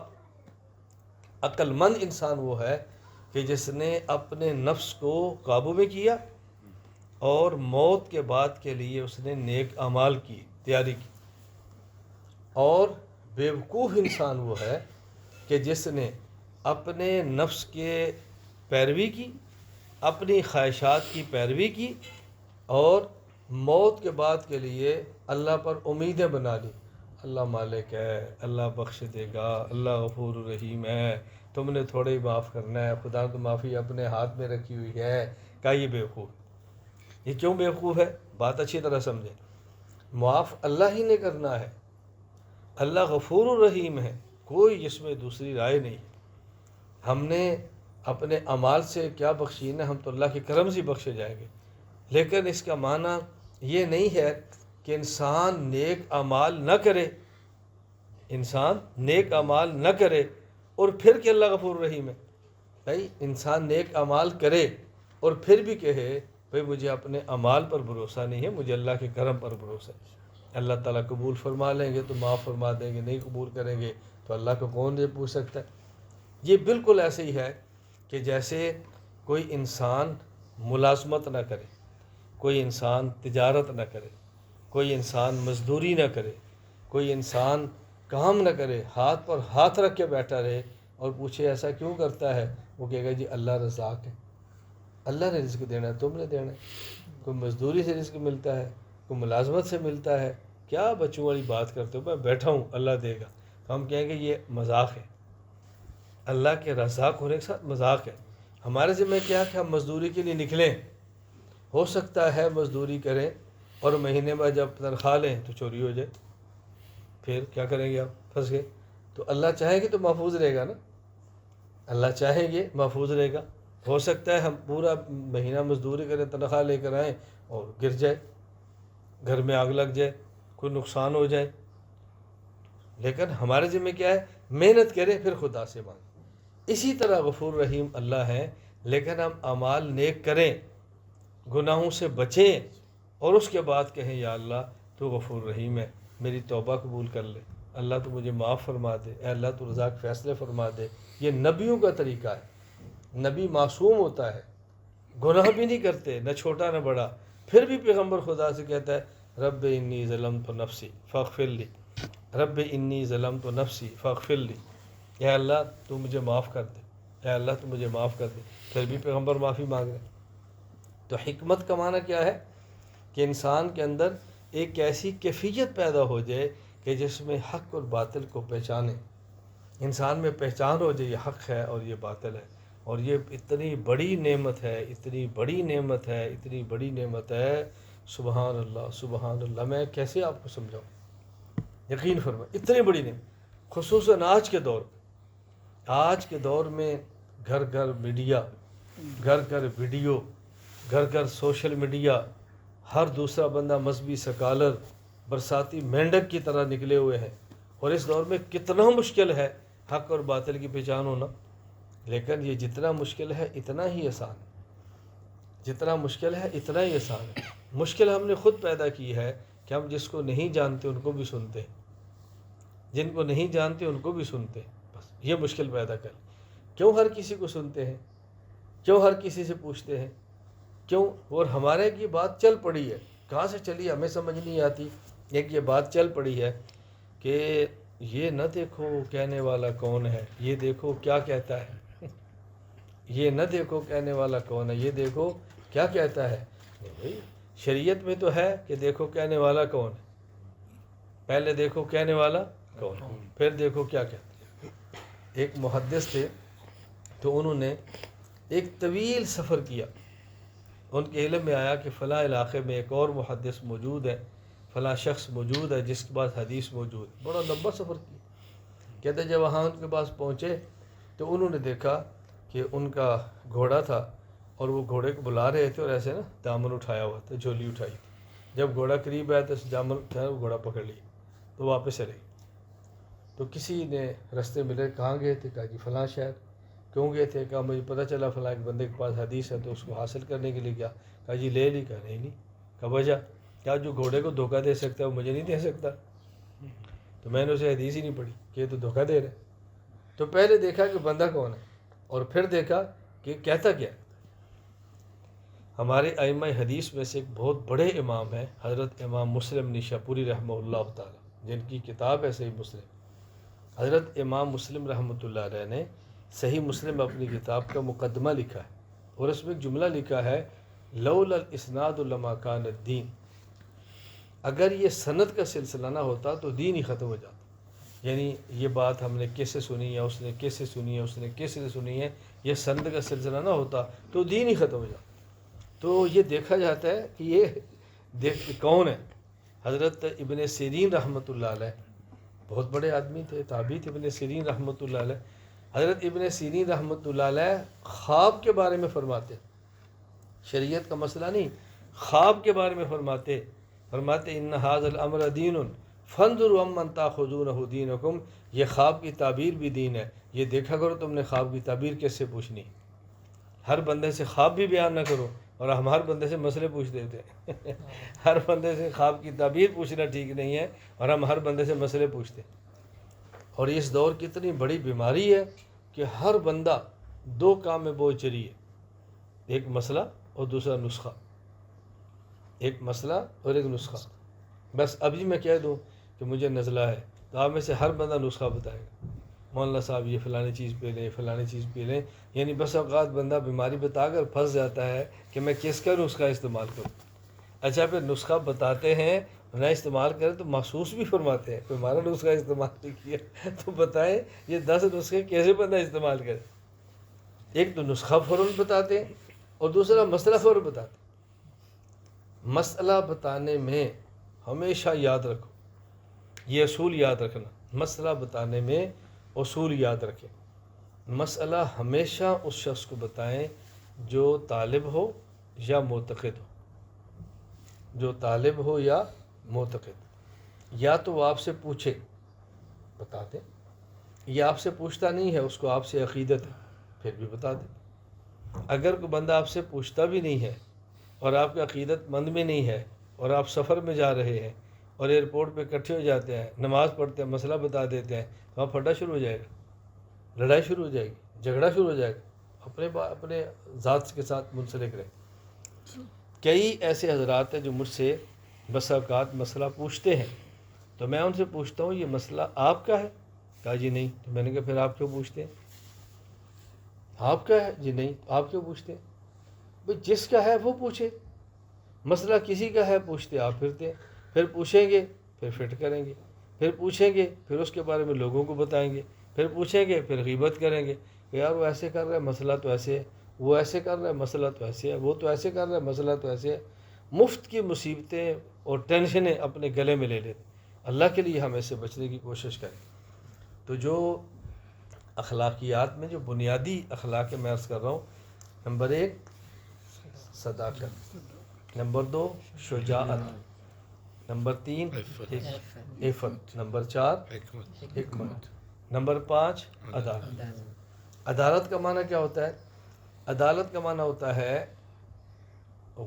عقل مند انسان وہ ہے کہ جس نے اپنے نفس کو قابو میں کیا اور موت کے بعد کے لیے اس نے نیک اعمال کی تیاری کی۔ اور بیوقوف انسان وہ ہے کہ جس نے اپنے نفس کے پیروی کی، اپنی خواہشات کی پیروی کی اور موت کے بعد کے لیے اللہ پر امیدیں بنا لی، اللہ مالک ہے، اللہ بخش دے گا، اللہ غفور الرحیم ہے، تم نے تھوڑے ہی معاف کرنا ہے، خدا نے تو معافی اپنے ہاتھ میں رکھی ہوئی ہے۔ کیا یہ بیوقوف؟ یہ کیوں بیوقوف ہے؟ بات اچھی طرح سمجھیں۔ معاف اللہ ہی نے کرنا ہے، اللہ غفور الرحیم ہے، کوئی اس میں دوسری رائے نہیں۔ ہم نے اپنے اعمال سے کیا بخشینا، ہم تو اللہ کے کرم سے بخشے جائیں گے، لیکن اس کا معنی یہ نہیں ہے کہ انسان نیک اعمال نہ کرے، انسان نیک اعمال نہ کرے اور پھر کہ اللہ غفور رحیم ہے۔ بھائی انسان نیک اعمال کرے اور پھر بھی کہے بھائی مجھے اپنے اعمال پر بھروسہ نہیں ہے، مجھے اللہ کے کرم پر بھروسہ ہے۔ اللہ تعالیٰ قبول فرما لیں گے تو معاف فرما دیں گے، نہیں قبول کریں گے تو اللہ کو کون یہ پوچھ سکتا ہے۔ یہ بالکل ایسے ہی ہے کہ جیسے کوئی انسان ملازمت نہ کرے، کوئی انسان تجارت نہ کرے، کوئی انسان مزدوری نہ کرے، کوئی انسان کام نہ کرے، ہاتھ پر ہاتھ رکھ کے بیٹھا رہے اور پوچھے ایسا کیوں کرتا ہے، وہ کہے گا جی اللہ رزاق ہے، اللہ نے رزق دینا ہے، تم نے دینا ہے۔ کوئی مزدوری سے رزق ملتا ہے، کوئی ملازمت سے ملتا ہے، کیا بچوں والی بات کرتے ہو، میں بیٹھا ہوں اللہ دے گا، تو ہم کہیں گے یہ مذاق ہے۔ اللہ کے رزاق ہونے کے ساتھ مذاق ہے۔ ہمارے ذمہ کیا کہ ہم مزدوری کے لیے نکلیں، ہو سکتا ہے مزدوری کریں اور مہینے میں جب تنخواہ لیں تو چوری ہو جائے، پھر کیا کریں گے؟ آپ پھنس گئے۔ تو اللہ چاہیں گے تو محفوظ رہے گا نا، اللہ چاہیں گے محفوظ رہے گا۔ ہو سکتا ہے ہم پورا مہینہ مزدوری کریں، تنخواہ لے کر آئیں اور گر جائے، گھر میں آگ لگ جائے، کوئی نقصان ہو جائے، لیکن ہمارے ذمہ کیا ہے؟ محنت کریں پھر خدا سے مانگیں۔ اسی طرح غفور رحیم اللہ ہے، لیکن ہم اعمال نیک کریں، گناہوں سے بچیں اور اس کے بعد کہیں یا اللہ تو غفور رحیم ہے، میری توبہ قبول کر لے، اللہ تو مجھے معاف فرما دے، اے اللہ تو رضا کے فیصلے فرما دے۔ یہ نبیوں کا طریقہ ہے، نبی معصوم ہوتا ہے، گناہ بھی نہیں کرتے، نہ چھوٹا نہ بڑا، پھر بھی پیغمبر خدا سے کہتا ہے رب انی ظلمت نفسی فاغفر لی، رب انی ظلمت نفسی فاغفر لی، اے اللہ تو مجھے معاف کر دے، اے اللہ تو مجھے معاف کر دے، پھر بھی پیغمبر معافی مانگ رہے۔ تو حکمت کا معنی کیا ہے؟ کہ انسان کے اندر ایک ایسی کیفیت پیدا ہو جائے کہ جس میں حق اور باطل کو پہچانے، انسان میں پہچان ہو جائے یہ حق ہے اور یہ باطل ہے، اور یہ اتنی بڑی نعمت ہے، اتنی بڑی نعمت ہے، اتنی بڑی نعمت ہے، سبحان اللہ سبحان اللہ۔ میں کیسے آپ کو سمجھاؤں؟ یقین فرمائیں اتنی بڑی نعمت، خصوصاً آج کے دور میں گھر گھر میڈیا، گھر گھر ویڈیو، گھر گھر سوشل میڈیا، ہر دوسرا بندہ مذہبی سکالر، برساتی مینڈک کی طرح نکلے ہوئے ہیں، اور اس دور میں کتنا مشکل ہے حق اور باطل کی پہچان ہونا، لیکن یہ جتنا مشکل ہے اتنا ہی آسان ہے، جتنا مشکل ہے اتنا ہی آسان ہے۔ مشکل ہم نے خود پیدا کی ہے کہ ہم جس کو نہیں جانتے ان کو بھی سنتے ہیں، جن کو نہیں جانتے ان کو بھی سنتے ہیں، بس یہ مشکل پیدا کر۔ کیوں ہر کسی کو سنتے ہیں؟ کیوں ہر کسی سے پوچھتے ہیں؟ کیوں؟ اور ہمارے کی بات چل پڑی ہے، کہاں سے چلی ہمیں سمجھ نہیں آتی۔ ایک یہ بات چل پڑی ہے کہ یہ نہ دیکھو کہنے والا کون ہے، یہ دیکھو کیا کہتا ہے، یہ نہ دیکھو کہنے والا کون ہے، یہ دیکھو کیا کہتا ہے۔ نہیں بھائی، شریعت میں تو ہے کہ دیکھو کہنے والا کون ہے، پہلے دیکھو کہنے والا کون ہے، پھر دیکھو کیا کہتا ہے۔ ایک محدث تھے تو انہوں نے ایک طویل سفر کیا. ان کے علم میں آیا کہ فلاں علاقے میں ایک اور محدث موجود ہے، فلاں شخص موجود ہے جس کے پاس حدیث موجود. بڑا لمبا سفر کیا. کہتے ہیں جب وہاں ان کے پاس پہنچے تو انہوں نے دیکھا کہ ان کا گھوڑا تھا اور وہ گھوڑے کو بلا رہے تھے، اور ایسے نا دامن اٹھایا ہوا تھا، جھولی اٹھائی تھی. جب گھوڑا قریب آیا تو دامن اٹھایا، وہ گھوڑا پکڑ لیا تو واپس چلے. تو کسی نے رستے ملے، کہاں گئے تھے؟ کہا جی فلاں شہر. کیوں گئے تھے؟ کہا مجھے پتہ چلا فلاں ایک بندے کے پاس حدیث ہے تو اس کو حاصل کرنے کے لیے گیا. کہا جی لے لی؟ کہا نہیں لی. کہا وجہ؟ کیا جو گھوڑے کو دھوکہ دے سکتا ہے وہ مجھے نہیں دے سکتا؟ تو میں نے اسے حدیث ہی نہیں پڑھی کہ یہ تو دھوکہ دے رہے. تو پہلے دیکھا کہ بندہ کون ہے، اور پھر دیکھا کہ کہتا کیا ہے. ہمارے ائمہ حدیث میں سے ایک بہت بڑے امام ہیں حضرت امام مسلم نیشاپوری رحمہ اللہ تعالیٰ، جن کی کتاب ہے صحیح مسلم. حضرت امام مسلم رحمۃ اللہ علیہ نے صحیح مسلم اپنی کتاب کا مقدمہ لکھا ہے، اور اس میں ایک جملہ لکھا ہے لولا الاسناد لما کان الدین. اگر یہ سند کا سلسلہ نہ ہوتا تو دین ہی ختم ہو جاتا. یعنی یہ بات ہم نے کیسے سنی ہے، اس نے کیسے سنی ہے، اس نے کیسے سنی ہے، یہ سند کا سلسلہ نہ ہوتا تو دین ہی ختم ہو جاتا. تو یہ دیکھا جاتا ہے کہ یہ کون ہے. حضرت ابن سیرین رحمۃ اللہ علیہ بہت بڑے آدمی تھے، تابعی تھے ابن سیرین رحمۃ اللہ علیہ. حضرت ابن سیرین رحمۃ اللہ علیہ خواب کے بارے میں فرماتے، شریعت کا مسئلہ نہیں، خواب کے بارے میں فرماتے ان ھذا الامر دین فانظروا عمن تاخذونه دینکم. یہ خواب کی تعبیر بھی دین ہے. یہ دیکھا کرو تم نے خواب کی تعبیر کیسے پوچھنی. ہر بندے سے خواب بھی بیان نہ کرو، اور ہم ہر بندے سے مسئلے پوچھ دیتے ہیں. ہر بندے سے خواب کی تعبیر پوچھنا ٹھیک نہیں ہے، اور ہم ہر بندے سے مسئلے پوچھتے ہیں. اور اس دور کی اتنی بڑی بیماری ہے کہ ہر بندہ دو کام میں بہت چری ہے، ایک مسئلہ اور دوسرا نسخہ. ایک مسئلہ اور ایک نسخہ. بس ابھی میں کہہ دوں کہ مجھے نزلہ ہے تو آپ میں سے ہر بندہ نسخہ بتائے گا. مولانا صاحب یہ فلانی چیز پی لیں، فلانی چیز پی لیں. یعنی بس اوقات بندہ بیماری بتا کر پھنس جاتا ہے کہ میں کس کا نسخہ استعمال کروں. اچھا پھر نسخہ بتاتے ہیں، نہ استعمال کریں تو محسوس بھی فرماتے ہیں کہ ہمارا نسخہ استعمال نہیں کیا. تو بتائیں یہ 10 نسخے کیسے بندہ استعمال کرے. ایک تو نسخہ فوراً بتاتے ہیں، اور دوسرا مسئلہ فوراً بتاتے ہیں. مسئلہ بتانے میں ہمیشہ یاد رکھو، یہ اصول یاد رکھنا. مسئلہ بتانے میں اصول یاد رکھیں. مسئلہ ہمیشہ اس شخص کو بتائیں جو طالب ہو یا معتقد ہو. جو طالب ہو یا معتقد، یا تو وہ آپ سے پوچھے بتا دیں، یا آپ سے پوچھتا نہیں ہے، اس کو آپ سے عقیدت ہے پھر بھی بتا دیں. اگر کوئی بندہ آپ سے پوچھتا بھی نہیں ہے اور آپ کی عقیدت مند میں نہیں ہے، اور آپ سفر میں جا رہے ہیں اور ایئرپورٹ پہ اکٹھے ہو جاتے ہیں، نماز پڑھتے ہیں، مسئلہ بتا دیتے ہیں، وہاں پھڈا شروع ہو جائے گا، لڑائی شروع ہو جائے گی، جھگڑا شروع ہو جائے گا. اپنے ذات کے ساتھ منسلک رہیں. کئی ایسے حضرات ہیں جو مجھ سے بس اوقات مسئلہ پوچھتے ہیں، تو میں ان سے پوچھتا ہوں یہ مسئلہ آپ کا ہے؟ کہا جی نہیں. تو میں نے کہا پھر آپ کیوں پوچھتے ہیں؟ آپ کا ہے؟ جی نہیں. آپ کیوں پوچھتے ہیں؟ بھئی جس کا ہے وہ پوچھے. مسئلہ کسی کا ہے، پوچھتے آپ پھرتے ہیں. پھر پوچھیں گے پھر فٹ کریں گے، پھر پوچھیں گے پھر اس کے بارے میں لوگوں کو بتائیں گے، پھر پوچھیں گے پھر غیبت کریں گے کہ یار وہ ایسے کر رہا ہے مسئلہ تو ایسے ہے، وہ ایسے کر رہا ہے مسئلہ تو ایسے ہے، وہ تو ایسے کر رہا ہے مسئلہ تو ایسے ہے. مفت کی مصیبتیں اور ٹینشنیں اپنے گلے میں لے لیتے. اللہ کے لیے ہم ایسے بچنے کی کوشش کریں. تو جو اخلاقیات میں جو بنیادی اخلاق میں عرض کر رہا ہوں، نمبر 1 صداقت، نمبر 2 شجاعت، نمبر 3 عفت، نمبر 4 حکمت، نمبر 5 عدالت. عدالت کا معنی کیا ہوتا ہے؟ عدالت کا معنی ہوتا ہے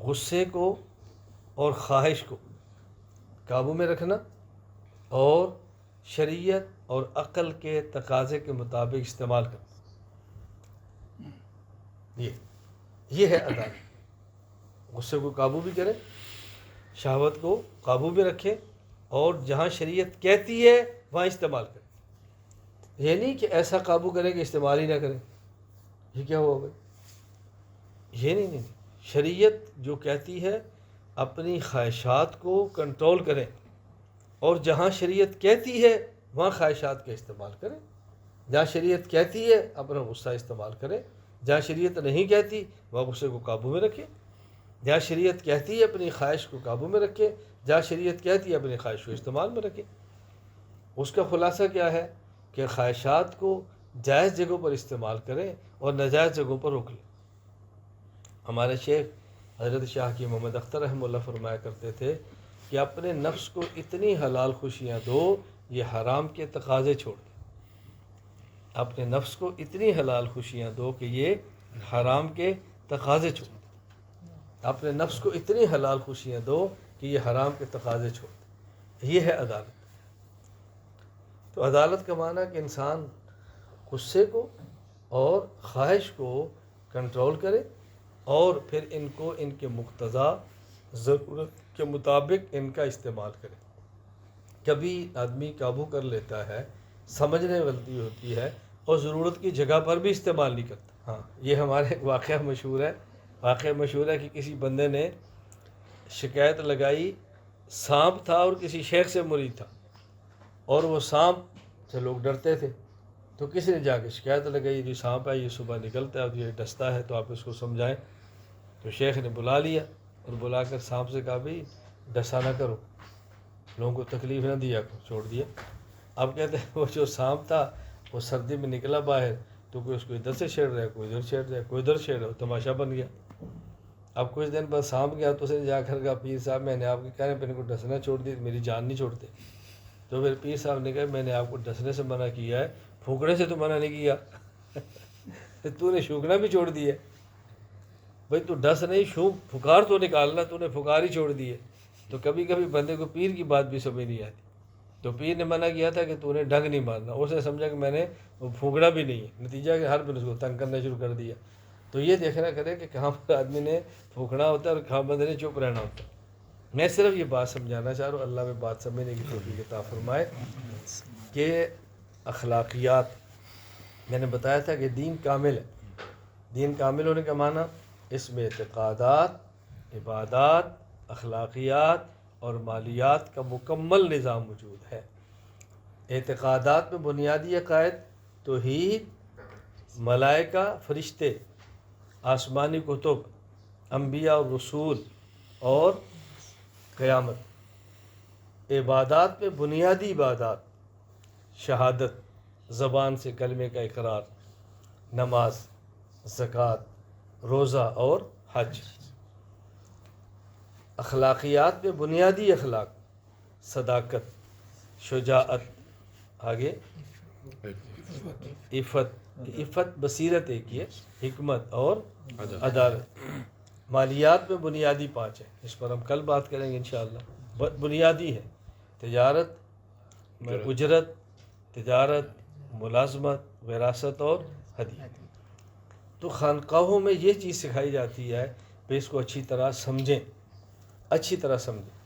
غصے کو اور خواہش کو قابو میں رکھنا، اور شریعت اور عقل کے تقاضے کے مطابق استعمال کرنا. یہ ہے عدالت. غصے کو قابو بھی کرے، شہوت کو قابو میں رکھے، اور جہاں شریعت کہتی ہے وہاں استعمال کرے. یہ نہیں کہ ایسا قابو کرے کہ استعمال ہی نہ کرے. یہ کیا ہوا بھائی؟ یہ نہیں. شریعت جو کہتی ہے اپنی خواہشات کو کنٹرول کریں، اور جہاں شریعت کہتی ہے وہاں خواہشات کا استعمال کریں. جہاں شریعت کہتی ہے اپنا غصہ استعمال کرے، جہاں شریعت نہیں کہتی وہ غصے کو قابو میں رکھے، جہاں شریعت کہتی ہے اپنی خواہش کو قابو میں رکھے، جہاں شریعت کہتی ہے اپنی خواہش کو استعمال میں رکھے۔ اس کا خلاصہ کیا ہے کہ خواہشات کو جائز جگہوں پر استعمال کریں اور ناجائز جگہوں پر روک لیں۔ ہمارے شیخ حضرت شاہ کی محمد اختر رحمہ اللہ فرمایا کرتے تھے کہ اپنے نفس کو اتنی حلال خوشیاں دو یہ حرام کے تقاضے چھوڑ دے۔ اپنے نفس کو اتنی حلال خوشیاں دو کہ یہ حرام کے تقاضے چھوڑ دے۔ اپنے نفس کو اتنی حلال خوشیاں دو کہ یہ حرام کے تقاضے چھوڑ دے۔ یہ ہے عدالت۔ تو عدالت کا معنی کہ انسان غصے کو اور خواہش کو کنٹرول کرے اور پھر ان کو ان کے مقتضا ضرورت کے مطابق ان کا استعمال کرے۔ کبھی آدمی قابو کر لیتا ہے، سمجھنے میں غلطی ہوتی ہے اور ضرورت کی جگہ پر بھی استعمال نہیں کرتا۔ ہاں، یہ ہمارے ایک واقعہ مشہور ہے کہ کسی بندے نے شکایت لگائی، سانپ تھا اور کسی شیخ سے مرید تھا، اور وہ سانپ سے لوگ ڈرتے تھے، تو کسی نے جا کے شکایت لگائی جی سانپ ہے، یہ صبح نکلتا ہے اور یہ ڈستا ہے، تو آپ اس کو سمجھائیں۔ تو شیخ نے بلا لیا اور بلا کر سانپ سے کہا بھئی ڈسا نہ کرو، لوگوں کو تکلیف نہ دیا کرو، چھوڑ دیا۔ اب کہتے ہیں وہ جو سانپ تھا وہ سردی میں نکلا باہر، تو کوئی اس کو ادھر سے چھیڑ رہا ہے، کوئی ادھر چھیڑ رہا ہے، کوئی ادھر چھیڑ رہا ہے، تماشا بن گیا۔ اب کچھ دن بعد سانپ گیا تو اس نے جا کر کہا پیر صاحب میں نے آپ کے کہنے پہ ان کو ڈسنا چھوڑ دی، میری جان نہیں چھوڑتے۔ تو پھر پیر صاحب نے کہا میں نے آپ کو ڈسنے سے منع کیا ہے، پھونکنے سے تو منع نہیں کیا، تو نے شونکنا بھی چھوڑ دیا۔ بھائی تو ڈس نہیں، پھکار تو نکالنا، تو نے پھکار ہی چھوڑ دی ہے۔ تو کبھی کبھی بندے کو پیر کی بات بھی سمجھ نہیں آتی۔ تو پیر نے منع کیا تھا کہ تو نے ڈنگ نہیں مارنا، اس نے سمجھا کہ میں نے وہ پھونکنا بھی نہیں ہے، نتیجہ کہ ہر دن اس کو تنگ کرنا شروع کر دیا۔ تو یہ دیکھنا کرے کہ کہاں پر آدمی نے پھونکنا ہوتا ہے اور کہاں بندے نے چپ رہنا ہوتا ہے۔ میں صرف یہ بات سمجھانا چاہ رہا ہوں، اللہ میں بات سمجھنے کی توفیق عطا فرمائے، کہ اخلاقیات میں نے بتایا تھا کہ دین کامل ہے۔ دین کامل ہونے کا معنی اس میں اعتقادات، عبادات، اخلاقیات اور مالیات کا مکمل نظام موجود ہے۔ اعتقادات میں بنیادی عقائد توحید، ملائکہ، فرشتے، آسمانی کتب، انبیاء اور رسول اور قیامت۔ عبادات میں بنیادی عبادات شہادت، زبان سے کلمے کا اقرار، نماز، زکوٰۃ، روزہ اور حج۔ اخلاقیات میں بنیادی اخلاق صداقت، شجاعت، آگے عفت بصیرت ایک ہے، حکمت اور عدالت۔ مالیات میں بنیادی 5 ہیں، اس پر ہم کل بات کریں گے انشاءاللہ۔ بنیادی ہے تجارت میں اجرت، تجارت، ملازمت، وراثت اور ہدیہ۔ تو خانقاہوں میں یہ چیز سکھائی جاتی ہے کہ اس کو اچھی طرح سمجھیں، اچھی طرح سمجھیں۔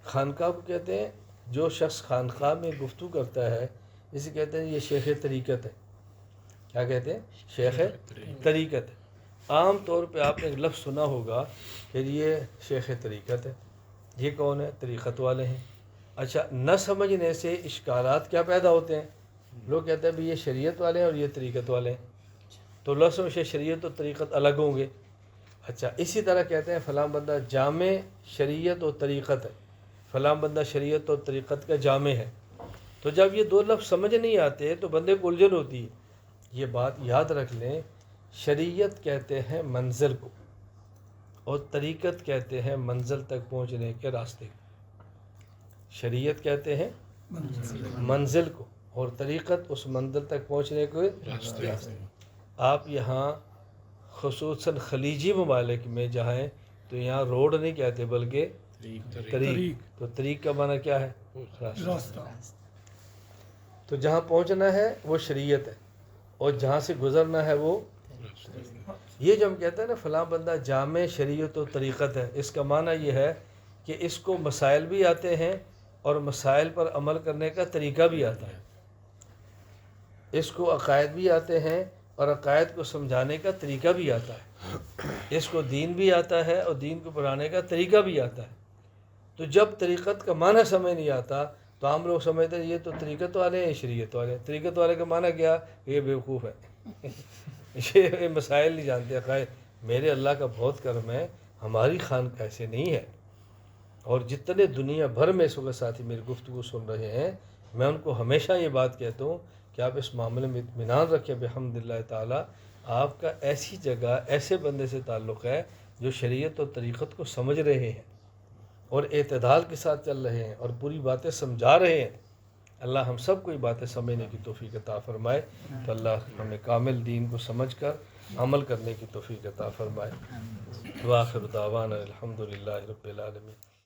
خانقاہ کو کہتے ہیں، جو شخص خانقاہ میں گفتگو کرتا ہے اسے کہتے ہیں یہ شیخ طریقت ہے۔ کیا کہتے ہیں؟ شیخ طریقت ہے۔ عام طور پہ آپ نے ایک لفظ سنا ہوگا کہ یہ شیخ طریقت ہے، یہ کون ہے؟ طریقت والے ہیں۔ اچھا، نہ سمجھنے سے اشکالات کیا پیدا ہوتے ہیں؟ لوگ کہتے ہیں بھی یہ شریعت والے ہیں اور یہ طریقت والے ہیں، تو لفظوں سے شریعت اور طریقت الگ ہوں گے۔ اچھا، اسی طرح کہتے ہیں فلاں بندہ جامع شریعت اور طریقت ہے، فلاں بندہ شریعت اور طریقت کا جامع ہے۔ تو جب یہ 2 لفظ سمجھ نہیں آتے تو بندے کو الجھن ہوتی ہے۔ یہ بات یاد رکھ لیں، شریعت کہتے ہیں منزل کو اور طریقت کہتے ہیں منزل تک پہنچنے کے راستے کو۔ شریعت کہتے ہیں منزل کو اور طریقت اس منزل تک پہنچنے کے راستے۔ آپ یہاں خصوصاً خلیجی ممالک میں جہاں تو یہاں روڈ نہیں کہتے بلکہ طریق۔ تو طریق کا معنی کیا ہے؟ راستہ۔ تو جہاں پہنچنا ہے وہ شریعت ہے اور جہاں سے گزرنا ہے وہ۔ یہ جو ہم کہتے ہیں نا فلاں بندہ جامع شریعت و طریقت ہے، اس کا معنی یہ ہے کہ اس کو مسائل بھی آتے ہیں اور مسائل پر عمل کرنے کا طریقہ بھی آتا ہے، اس کو عقائد بھی آتے ہیں اور عقائد کو سمجھانے کا طریقہ بھی آتا ہے، اس کو دین بھی آتا ہے اور دین کو پڑھانے کا طریقہ بھی آتا ہے۔ تو جب طریقت کا معنی سمجھ نہیں آتا تو عام لوگ سمجھتے ہیں یہ تو طریقت والے ہیں، شریعت والے ہیں۔ طریقت والے کا معنی کیا؟ یہ بیوقوف ہے یہ مسائل نہیں جانتے۔ خیر میرے اللہ کا بہت کرم ہے، ہماری خانقاہ ایسے نہیں ہے، اور جتنے دنیا بھر میں اس وقت ساتھی میری گفتگو سن رہے ہیں، میں ان کو ہمیشہ یہ بات کہتا ہوں کہ آپ اس معاملے میں اطمینان رکھیں بحمداللہ تعالیٰ، آپ کا ایسی جگہ ایسے بندے سے تعلق ہے جو شریعت اور طریقت کو سمجھ رہے ہیں اور اعتدال کے ساتھ چل رہے ہیں اور پوری باتیں سمجھا رہے ہیں۔ اللہ ہم سب کو یہ باتیں سمجھنے کی توفیق عطا فرمائے، تو اللہ ہمیں کامل دین کو سمجھ کر عمل کرنے کی توفیق عطا فرمائے۔ وآخر دعوانا الحمدللہ رب العالمین۔